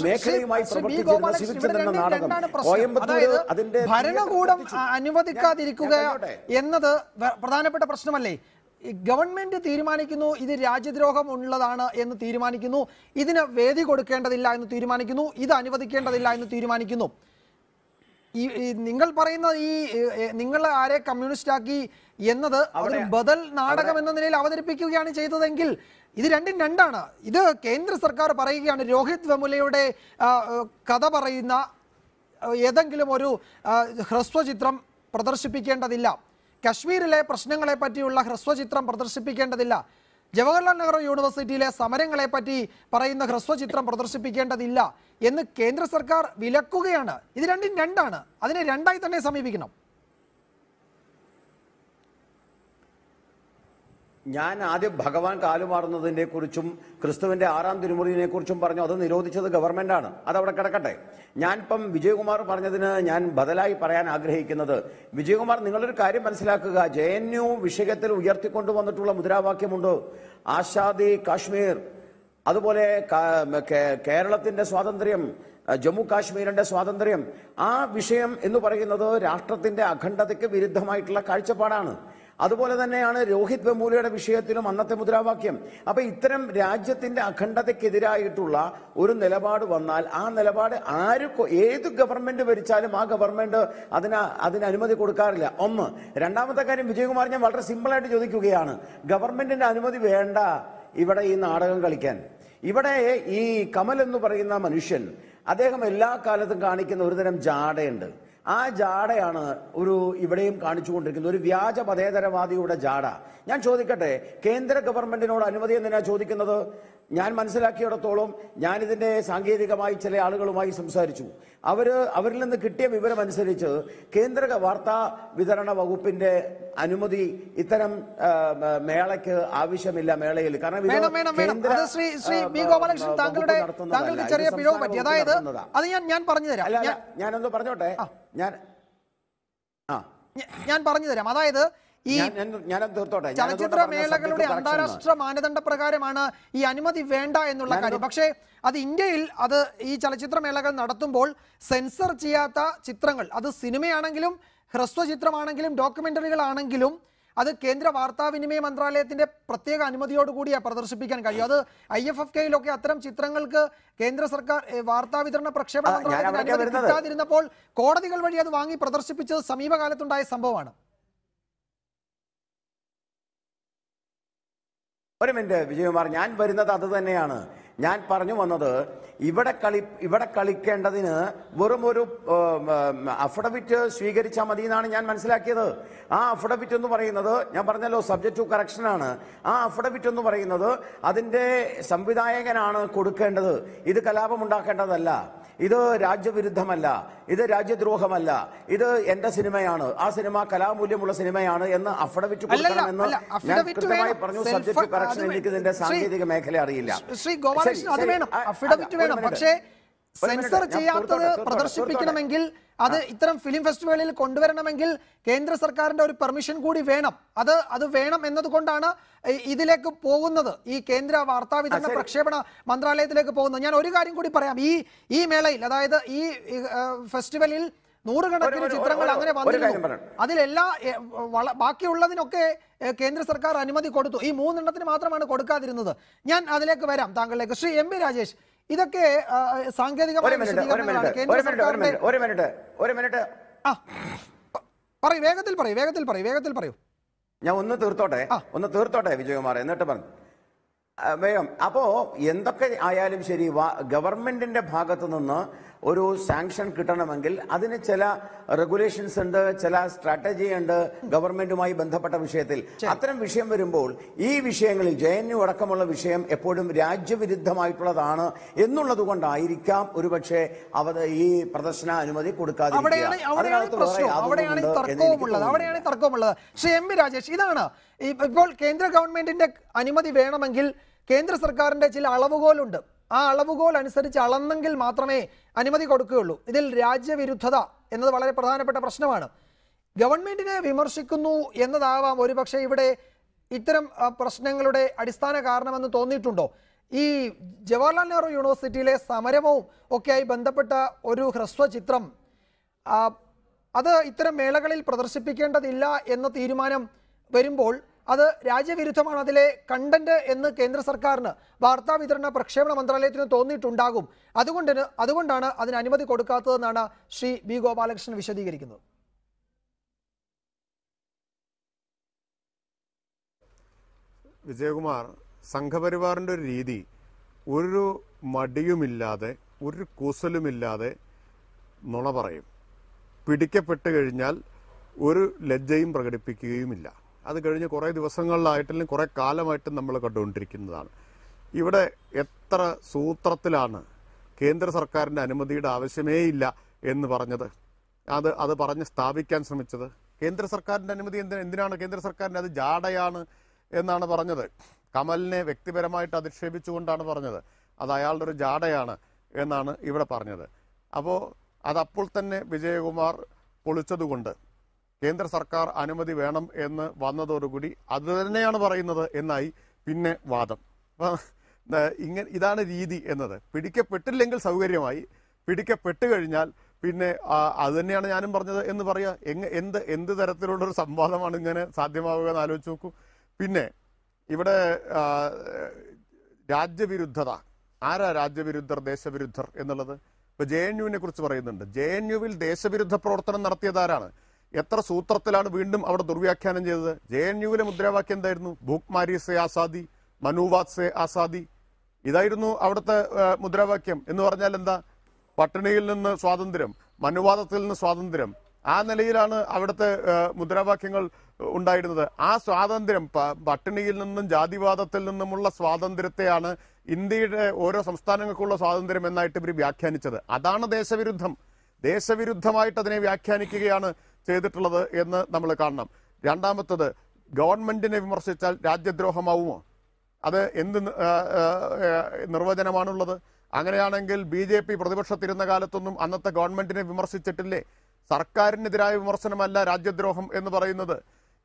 മേഖലയുമായി പ്രവർത്തിച്ചിരുന്ന സിവിക് ചന്ദ്രന്റെ നാടകം അതിന്റെ ഭരണകൂടം അനുവദിക്കാതിരിക്കുക എന്നത് പ്രധാനപ്പെട്ട പ്രശ്നമല്ലേ? ഗവൺമെന്റ് തീരുമാനിക്കുന്നു ഇത് രാജ്യദ്രോഹം ഉള്ളതാണ് എന്ന് തീരുമാനിക്കുന്നു, ഇതിന് വേദി കൊടുക്കേണ്ടതില്ല എന്ന് തീരുമാനിക്കുന്നു, ഇത് അനുവദിക്കേണ്ടതില്ല എന്ന് തീരുമാനിക്കുന്നു. ഈ നിങ്ങൾ പറയുന്ന ഈ നിങ്ങൾ ആരെ കമ്മ്യൂണിസ്റ്റ് ആക്കി എന്നത് ഒരു ബദൽ നാടകം എന്ന നിലയിൽ അവതരിപ്പിക്കുകയാണ് ചെയ്തതെങ്കിൽ ഇത് രണ്ടും രണ്ടാണ്. ഇത് കേന്ദ്ര സർക്കാർ പറയുകയാണ് രോഹിത് വെമുലയുടെ കഥ പറയുന്ന ഏതെങ്കിലും ഒരു ഹ്രസ്വചിത്രം പ്രദർശിപ്പിക്കേണ്ടതില്ല, കശ്മീരിലെ പ്രശ്നങ്ങളെ പറ്റിയുള്ള ഹ്രസ്വചിത്രം പ്രദർശിപ്പിക്കേണ്ടതില്ല, ജവഹർലാൽ നെഹ്റു യൂണിവേഴ്സിറ്റിയിലെ സമരങ്ങളെ പറ്റി പറയുന്ന ഹ്രസ്വചിത്രം പ്രദർശിപ്പിക്കേണ്ടതില്ല എന്ന് കേന്ദ്ര സർക്കാർ വിലക്കുകയാണ്. ഇത് രണ്ടും രണ്ടാണ്. അതിനെ രണ്ടായി തന്നെ സമീപിക്കണം. ഞാൻ ആദ്യം ഭഗവാൻ കാലുമാറുന്നതിനെ കുറിച്ചും ക്രിസ്തുവിന്റെ 6-ാം തിരുമുറിയെ കുറിച്ചും പറഞ്ഞു. അത് നിരോധിച്ചത് ഗവൺമെന്റാണ്. അതവിടെ കിടക്കട്ടെ. ഞാനിപ്പം വിജയകുമാർ പറഞ്ഞതിന് ഞാൻ ബദലായി പറയാൻ ആഗ്രഹിക്കുന്നത്, വിജയകുമാർ നിങ്ങളൊരു കാര്യം മനസ്സിലാക്കുക. JNU വിഷയത്തിൽ ഉയർത്തിക്കൊണ്ടുവന്നിട്ടുള്ള മുദ്രാവാക്യമുണ്ട്, ആസാദി കാശ്മീർ, അതുപോലെ കേരളത്തിന്റെ സ്വാതന്ത്ര്യം, ജമ്മു കാശ്മീരിന്റെ സ്വാതന്ത്ര്യം. ആ വിഷയം എന്ന് പറയുന്നത് രാഷ്ട്രത്തിന്റെ അഖണ്ഡതയ്ക്ക് വിരുദ്ധമായിട്ടുള്ള കാഴ്ചപ്പാടാണ്. അതുപോലെ തന്നെയാണ് രോഹിത് വെമുലയുടെ വിഷയത്തിലും അന്നത്തെ മുദ്രാവാക്യം. അപ്പൊ ഇത്തരം രാജ്യത്തിന്റെ അഖണ്ഡതയ്ക്കെതിരായിട്ടുള്ള ഒരു നിലപാട് വന്നാൽ ആ നിലപാട് ഏത് ഗവൺമെന്റ് ഭരിച്ചാലും ആ ഗവൺമെന്റ് അതിന് അനുമതി കൊടുക്കാറില്ല. ഒന്ന്. രണ്ടാമത്തെ കാര്യം വിജയകുമാർ, ഞാൻ വളരെ സിമ്പിളായിട്ട് ചോദിക്കുകയാണ്, ഗവൺമെന്റിന്റെ അനുമതി വേണ്ട ഇവിടെ ഈ നാടകം കളിക്കാൻ. ഇവിടെ ഈ കമൽ എന്ന് പറയുന്ന മനുഷ്യൻ, അദ്ദേഹം എല്ലാ കാലത്തും കാണിക്കുന്ന ഒരുതരം ജാടയുണ്ട്. ആ ജാടയാണ് ഇവിടെയും കാണിച്ചുകൊണ്ടിരിക്കുന്നത്, ഒരു വ്യാജ മതേതരവാദിയുടെ ജാട. ഞാൻ ചോദിക്കട്ടെ, കേന്ദ്ര ഗവൺമെന്റിനോട് അനുമതി എന്തിനാ ചോദിക്കുന്നത്? ഞാൻ മനസ്സിലാക്കിയിടത്തോളം ഞാനിതിന്റെ സാങ്കേതികമായി ചില ആളുകളുമായി സംസാരിച്ചു. അവരിൽ നിന്ന് കിട്ടിയ വിവരം അനുസരിച്ച് കേന്ദ്ര വാർത്താ വിതരണ വകുപ്പിന്റെ അനുമതി ഇത്തരം മേളയ്ക്ക് ആവശ്യമില്ല. മേളയിൽ കാരണം താങ്കൾക്ക് ചെറിയ പിഴവ് പറ്റി. അതായത് അത് ഞാൻ പറഞ്ഞു തരാം. ഞാനൊന്ന് പറഞ്ഞോട്ടെ. ഞാൻ പറഞ്ഞു തരാം. അതായത് ഈ ചലച്ചിത്ര മേളകളുടെ അന്താരാഷ്ട്ര മാനദണ്ഡ പ്രകാരമാണ് ഈ അനുമതി വേണ്ട എന്നുള്ള കാര്യം. പക്ഷേ അത് ഇന്ത്യയിൽ ഈ ചലച്ചിത്ര മേളകൾ നടത്തുമ്പോൾ സെൻസർ ചെയ്യാത്ത ചിത്രങ്ങൾ, അത് സിനിമയാണെങ്കിലും ഹ്രസ്വചിത്രമാണെങ്കിലും ഡോക്യുമെന്ററികളാണെങ്കിലും കേന്ദ്ര വാർത്താവിനിമയ മന്ത്രാലയത്തിന്റെ പ്രത്യേക അനുമതിയോടുകൂടിയാണ് പ്രദർശിപ്പിക്കാൻ കഴിയും. അത് IFFK-യിലൊക്കെ അത്തരം ചിത്രങ്ങൾക്ക് കേന്ദ്ര സർക്കാർ വാർത്താ വിതരണ പ്രക്ഷേപണ മന്ത്രാലയത്തിന്റെ അനുമതി കിട്ടാതിരുന്നപ്പോൾ കോടതികൾ വഴി അത് വാങ്ങി പ്രദർശിപ്പിച്ചത് സമീപകാലത്തുണ്ടായ സംഭവമാണ്. ഒരു മിനിറ്റ് വിജയകുമാർ, ഞാൻ വരുന്നത് അത് തന്നെയാണ്. ഞാൻ പറഞ്ഞു വന്നത് ഇവിടെ കളിക്കേണ്ടതിന് വെറും ഒരു അഫിഡവിറ്റ് സ്വീകരിച്ചാൽ മതി എന്നാണ് ഞാൻ മനസ്സിലാക്കിയത്. ആ അഫിഡവിറ്റ് എന്ന് പറയുന്നത്, ഞാൻ പറഞ്ഞല്ലോ, സബ്ജക്ട് ടു കറക്ഷൻ ആണ്. ആ അഫിഡവിറ്റ് എന്ന് പറയുന്നത് അതിന്റെ സംവിധായകനാണ് കൊടുക്കേണ്ടത്. ഇത് കലാപം ഉണ്ടാക്കേണ്ടതല്ല. ഇത് രാജ്യവിരുദ്ധമല്ല, ഇത് രാജ്യദ്രോഹമല്ല, ഇത് എന്റെ സിനിമയാണ്, ആ സിനിമ കലാമൂല്യമുള്ള സിനിമയാണ് എന്ന് അഫിഡവിറ്റ് കൊടുക്കണമെന്ന് ഞാൻ കൃത്യമായി പറഞ്ഞു. സബ്ജക്ട് കറക്ഷൻ എനിക്ക് ഇതിന്റെ സാങ്കേതിക മേഖല അറിയില്ല. ശ്രീ ഗോപാലകൃഷ്ണൻ, അത് വേണം, അഫിഡവിറ്റ് വേണം. പക്ഷേ സെൻസർ ചെയ്യാത്തത് പ്രദർശിപ്പിക്കണമെങ്കിൽ, അത് ഇത്തരം ഫിലിം ഫെസ്റ്റിവലിൽ കൊണ്ടുവരണമെങ്കിൽ കേന്ദ്ര സർക്കാരിന്റെ ഒരു പെർമിഷൻ കൂടി വേണം. അത് വേണം എന്നതുകൊണ്ടാണ് ഇതിലേക്ക് പോകുന്നത്, ഈ കേന്ദ്ര വാർത്താ വിതരണ പ്രക്ഷേപണ മന്ത്രാലയത്തിലേക്ക് പോകുന്നത്. ഞാൻ ഒരു കാര്യം കൂടി പറയാം. ഈ മേളയിൽ, അതായത് ഈ ഫെസ്റ്റിവലിൽ നൂറുകണക്കിന് ചിത്രങ്ങൾ അങ്ങനെ വന്നിരുന്നു. അതിലെല്ലാ ബാക്കിയുള്ളതിനൊക്കെ കേന്ദ്ര സർക്കാർ അനുമതി കൊടുത്തു. ഈ 3 എണ്ണത്തിന് മാത്രമാണ് കൊടുക്കാതിരുന്നത്. ഞാൻ അതിലേക്ക് വരാം, താങ്കളിലേക്ക്. ശ്രീ എം പി രാജേഷ്, ഇതൊക്കെ സാങ്കേതികമായ വേഗത്തിൽ പറയൂ. ഞാൻ ഒന്ന് തീർത്തോട്ടെ വിജയകുമാർ, എന്നിട്ട് പറഞ്ഞു വേഗം. അപ്പോ എന്തൊക്കെ ആയാലും ശരി, ഗവൺമെന്റിന്റെ ഭാഗത്തു നിന്ന് ഒരു സാങ്ഷൻ കിട്ടണമെങ്കിൽ അതിന് ചില റെഗുലേഷൻസ് ഉണ്ട്, ചില സ്ട്രാറ്റജി ഉണ്ട് ഗവൺമെന്റുമായി ബന്ധപ്പെട്ട വിഷയത്തിൽ. അത്തരം വിഷയം വരുമ്പോൾ ഈ വിഷയങ്ങളിൽ JNU അടക്കമുള്ള വിഷയം എപ്പോഴും രാജ്യവിരുദ്ധമായിട്ടുള്ളതാണ് എന്നുള്ളത് കൊണ്ടായിരിക്കാം ഒരുപക്ഷെ ഈ പ്രദർശന അനുമതി കൊടുക്കാതിരിക്കുക. ശ്രീ എം പി രാജേഷ്, ഇതാണ് ഇപ്പോൾ കേന്ദ്ര ഗവൺമെന്റിന്റെ അനുമതി വേണമെങ്കിൽ കേന്ദ്ര സർക്കാരിന്റെ ചില അളവുകോലുണ്ട്. ആ അളവുകോൽ അനുസരിച്ച് അളന്നെങ്കിൽ മാത്രമേ അനുമതി കൊടുക്കുകയുള്ളൂ. ഇതിൽ രാജ്യവിരുദ്ധത എന്നത് വളരെ പ്രധാനപ്പെട്ട പ്രശ്നമാണ്. ഗവൺമെന്റിനെ വിമർശിക്കുന്നു എന്നതാവാം ഒരുപക്ഷെ ഇവിടെ ഇത്തരം പ്രശ്നങ്ങളുടെ അടിസ്ഥാന കാരണമെന്ന് തോന്നിയിട്ടുണ്ടോ? ഈ ജവഹർലാൽ നെഹ്റു യൂണിവേഴ്സിറ്റിയിലെ സമരവും ഒക്കെയായി ബന്ധപ്പെട്ട ഒരു ഹ്രസ്വചിത്രം, അത് ഇത്തരം മേളകളിൽ പ്രദർശിപ്പിക്കേണ്ടതില്ല എന്ന തീരുമാനം വരുമ്പോൾ അത് രാജ്യവിരുദ്ധമാണ്, അതിലെ കണ്ടന്റ് എന്ന് കേന്ദ്ര സർക്കാരിന്, വാർത്താ വിതരണ പ്രക്ഷേപണ മന്ത്രാലയത്തിന് തോന്നിയിട്ടുണ്ടാകും. അതുകൊണ്ടാണ് അതിന് അനുമതി കൊടുക്കാത്തതെന്നാണ് ശ്രീ ബി ഗോപാലകൃഷ്ണൻ വിശദീകരിക്കുന്നത്. വിജയകുമാർ, സംഘപരിവാറിൻ്റെ ഒരു രീതി ഒരു മടിയുമില്ലാതെ, ഒരു കൂസലുമില്ലാതെ നുണ പറയും. പിടിക്കപ്പെട്ട് കഴിഞ്ഞാൽ ഒരു ലജ്ജയും പ്രകടിപ്പിക്കുകയുമില്ല. അത് കഴിഞ്ഞ് കുറേ ദിവസങ്ങളിലായിട്ടില്ലെങ്കിൽ കുറേ കാലമായിട്ടും നമ്മൾ കണ്ടുകൊണ്ടിരിക്കുന്നതാണ്. ഇവിടെ എത്ര സൂത്രത്തിലാണ് കേന്ദ്ര സർക്കാരിൻ്റെ അനുമതിയുടെ ആവശ്യമേ ഇല്ല എന്ന് പറഞ്ഞത്, അത് പറഞ്ഞ് സ്ഥാപിക്കാൻ ശ്രമിച്ചത്. കേന്ദ്ര സർക്കാരിൻ്റെ അനുമതി എന്തിനാണ് കേന്ദ്ര സർക്കാരിൻ്റെ, അത് ജാടയാണ് എന്നാണ് പറഞ്ഞത്. കമലിനെ വ്യക്തിപരമായിട്ട് അധിക്ഷേപിച്ചുകൊണ്ടാണ് പറഞ്ഞത്, അത് അയാളുടെ ഒരു ജാടയാണ് എന്നാണ് ഇവിടെ പറഞ്ഞത്. അപ്പോൾ അതപ്പോൾ തന്നെ വിജയകുമാർ പൊളിച്ചതുകൊണ്ട് കേന്ദ്ര സർക്കാർ അനുമതി വേണം എന്ന് വന്നതോടുകൂടി അത് തന്നെയാണ് പറയുന്നത് എന്നായി പിന്നെ വാദം. ഇതാണ് രീതി എന്നത്. പിടിക്കപ്പെട്ടില്ലെങ്കിൽ സൗകര്യമായി, പിടിക്കപ്പെട്ട് കഴിഞ്ഞാൽ പിന്നെ അത് തന്നെയാണ് ഞാനും പറഞ്ഞത് എന്ന് പറയാ. എന്ത് തരത്തിലുള്ളൊരു സംവാദമാണ് ഇങ്ങനെ സാധ്യമാവുക എന്ന് ആലോചിച്ച് നോക്കൂ. പിന്നെ ഇവിടെ രാജ്യവിരുദ്ധത, ആരാ രാജ്യവിരുദ്ധർ, ദേശവിരുദ്ധർ എന്നുള്ളത്? ഇപ്പൊ JNUവിനെ കുറിച്ച് പറയുന്നുണ്ട്. JNUവിൽ ദേശവിരുദ്ധ പ്രവർത്തനം നടത്തിയതാരാണ്? എത്ര സൂത്രത്തിലാണ് വീണ്ടും അവിടെ ദുർവ്യാഖ്യാനം ചെയ്തത്? JNUവിലെ മുദ്രാവാക്യം എന്തായിരുന്നു? ഭൂക്മാരി സെ ആസാദി, മനുവാദ് സെ ആസാദി, ഇതായിരുന്നു അവിടുത്തെ മുദ്രാവാക്യം. എന്ന് പറഞ്ഞാൽ എന്താ? പട്ടിണിയിൽ നിന്ന് സ്വാതന്ത്ര്യം, മനുവാദത്തിൽ നിന്ന് സ്വാതന്ത്ര്യം. ആ നിലയിലാണ് അവിടുത്തെ മുദ്രാവാക്യങ്ങൾ ഉണ്ടായിരുന്നത്. ആ സ്വാതന്ത്ര്യം, പട്ടിണിയിൽ നിന്നും ജാതിവാദത്തിൽ നിന്നുമുള്ള സ്വാതന്ത്ര്യത്തെയാണ് ഇന്ത്യയുടെ ഓരോ സംസ്ഥാനങ്ങൾക്കുള്ള സ്വാതന്ത്ര്യം എന്നായിട്ട് ഇവർ വ്യാഖ്യാനിച്ചത്. അതാണ് ദേശവിരുദ്ധം. ദേശവിരുദ്ധമായിട്ട് അതിനെ വ്യാഖ്യാനിക്കുകയാണ് ചെയ്തിട്ടുള്ളത് എന്ന് നമ്മൾ കാണണം. രണ്ടാമത്തത്, ഗവൺമെന്റിനെ വിമർശിച്ചാൽ രാജ്യദ്രോഹമാവുമോ? അത് എന്ത് നിർവചനമാണുള്ളത്? അങ്ങനെയാണെങ്കിൽ BJP പ്രതിപക്ഷത്തിരുന്ന കാലത്തൊന്നും അന്നത്തെ ഗവൺമെന്റിനെ വിമർശിച്ചിട്ടില്ലേ? സർക്കാരിനെതിരായ വിമർശനമല്ല രാജ്യദ്രോഹം എന്ന് പറയുന്നത്.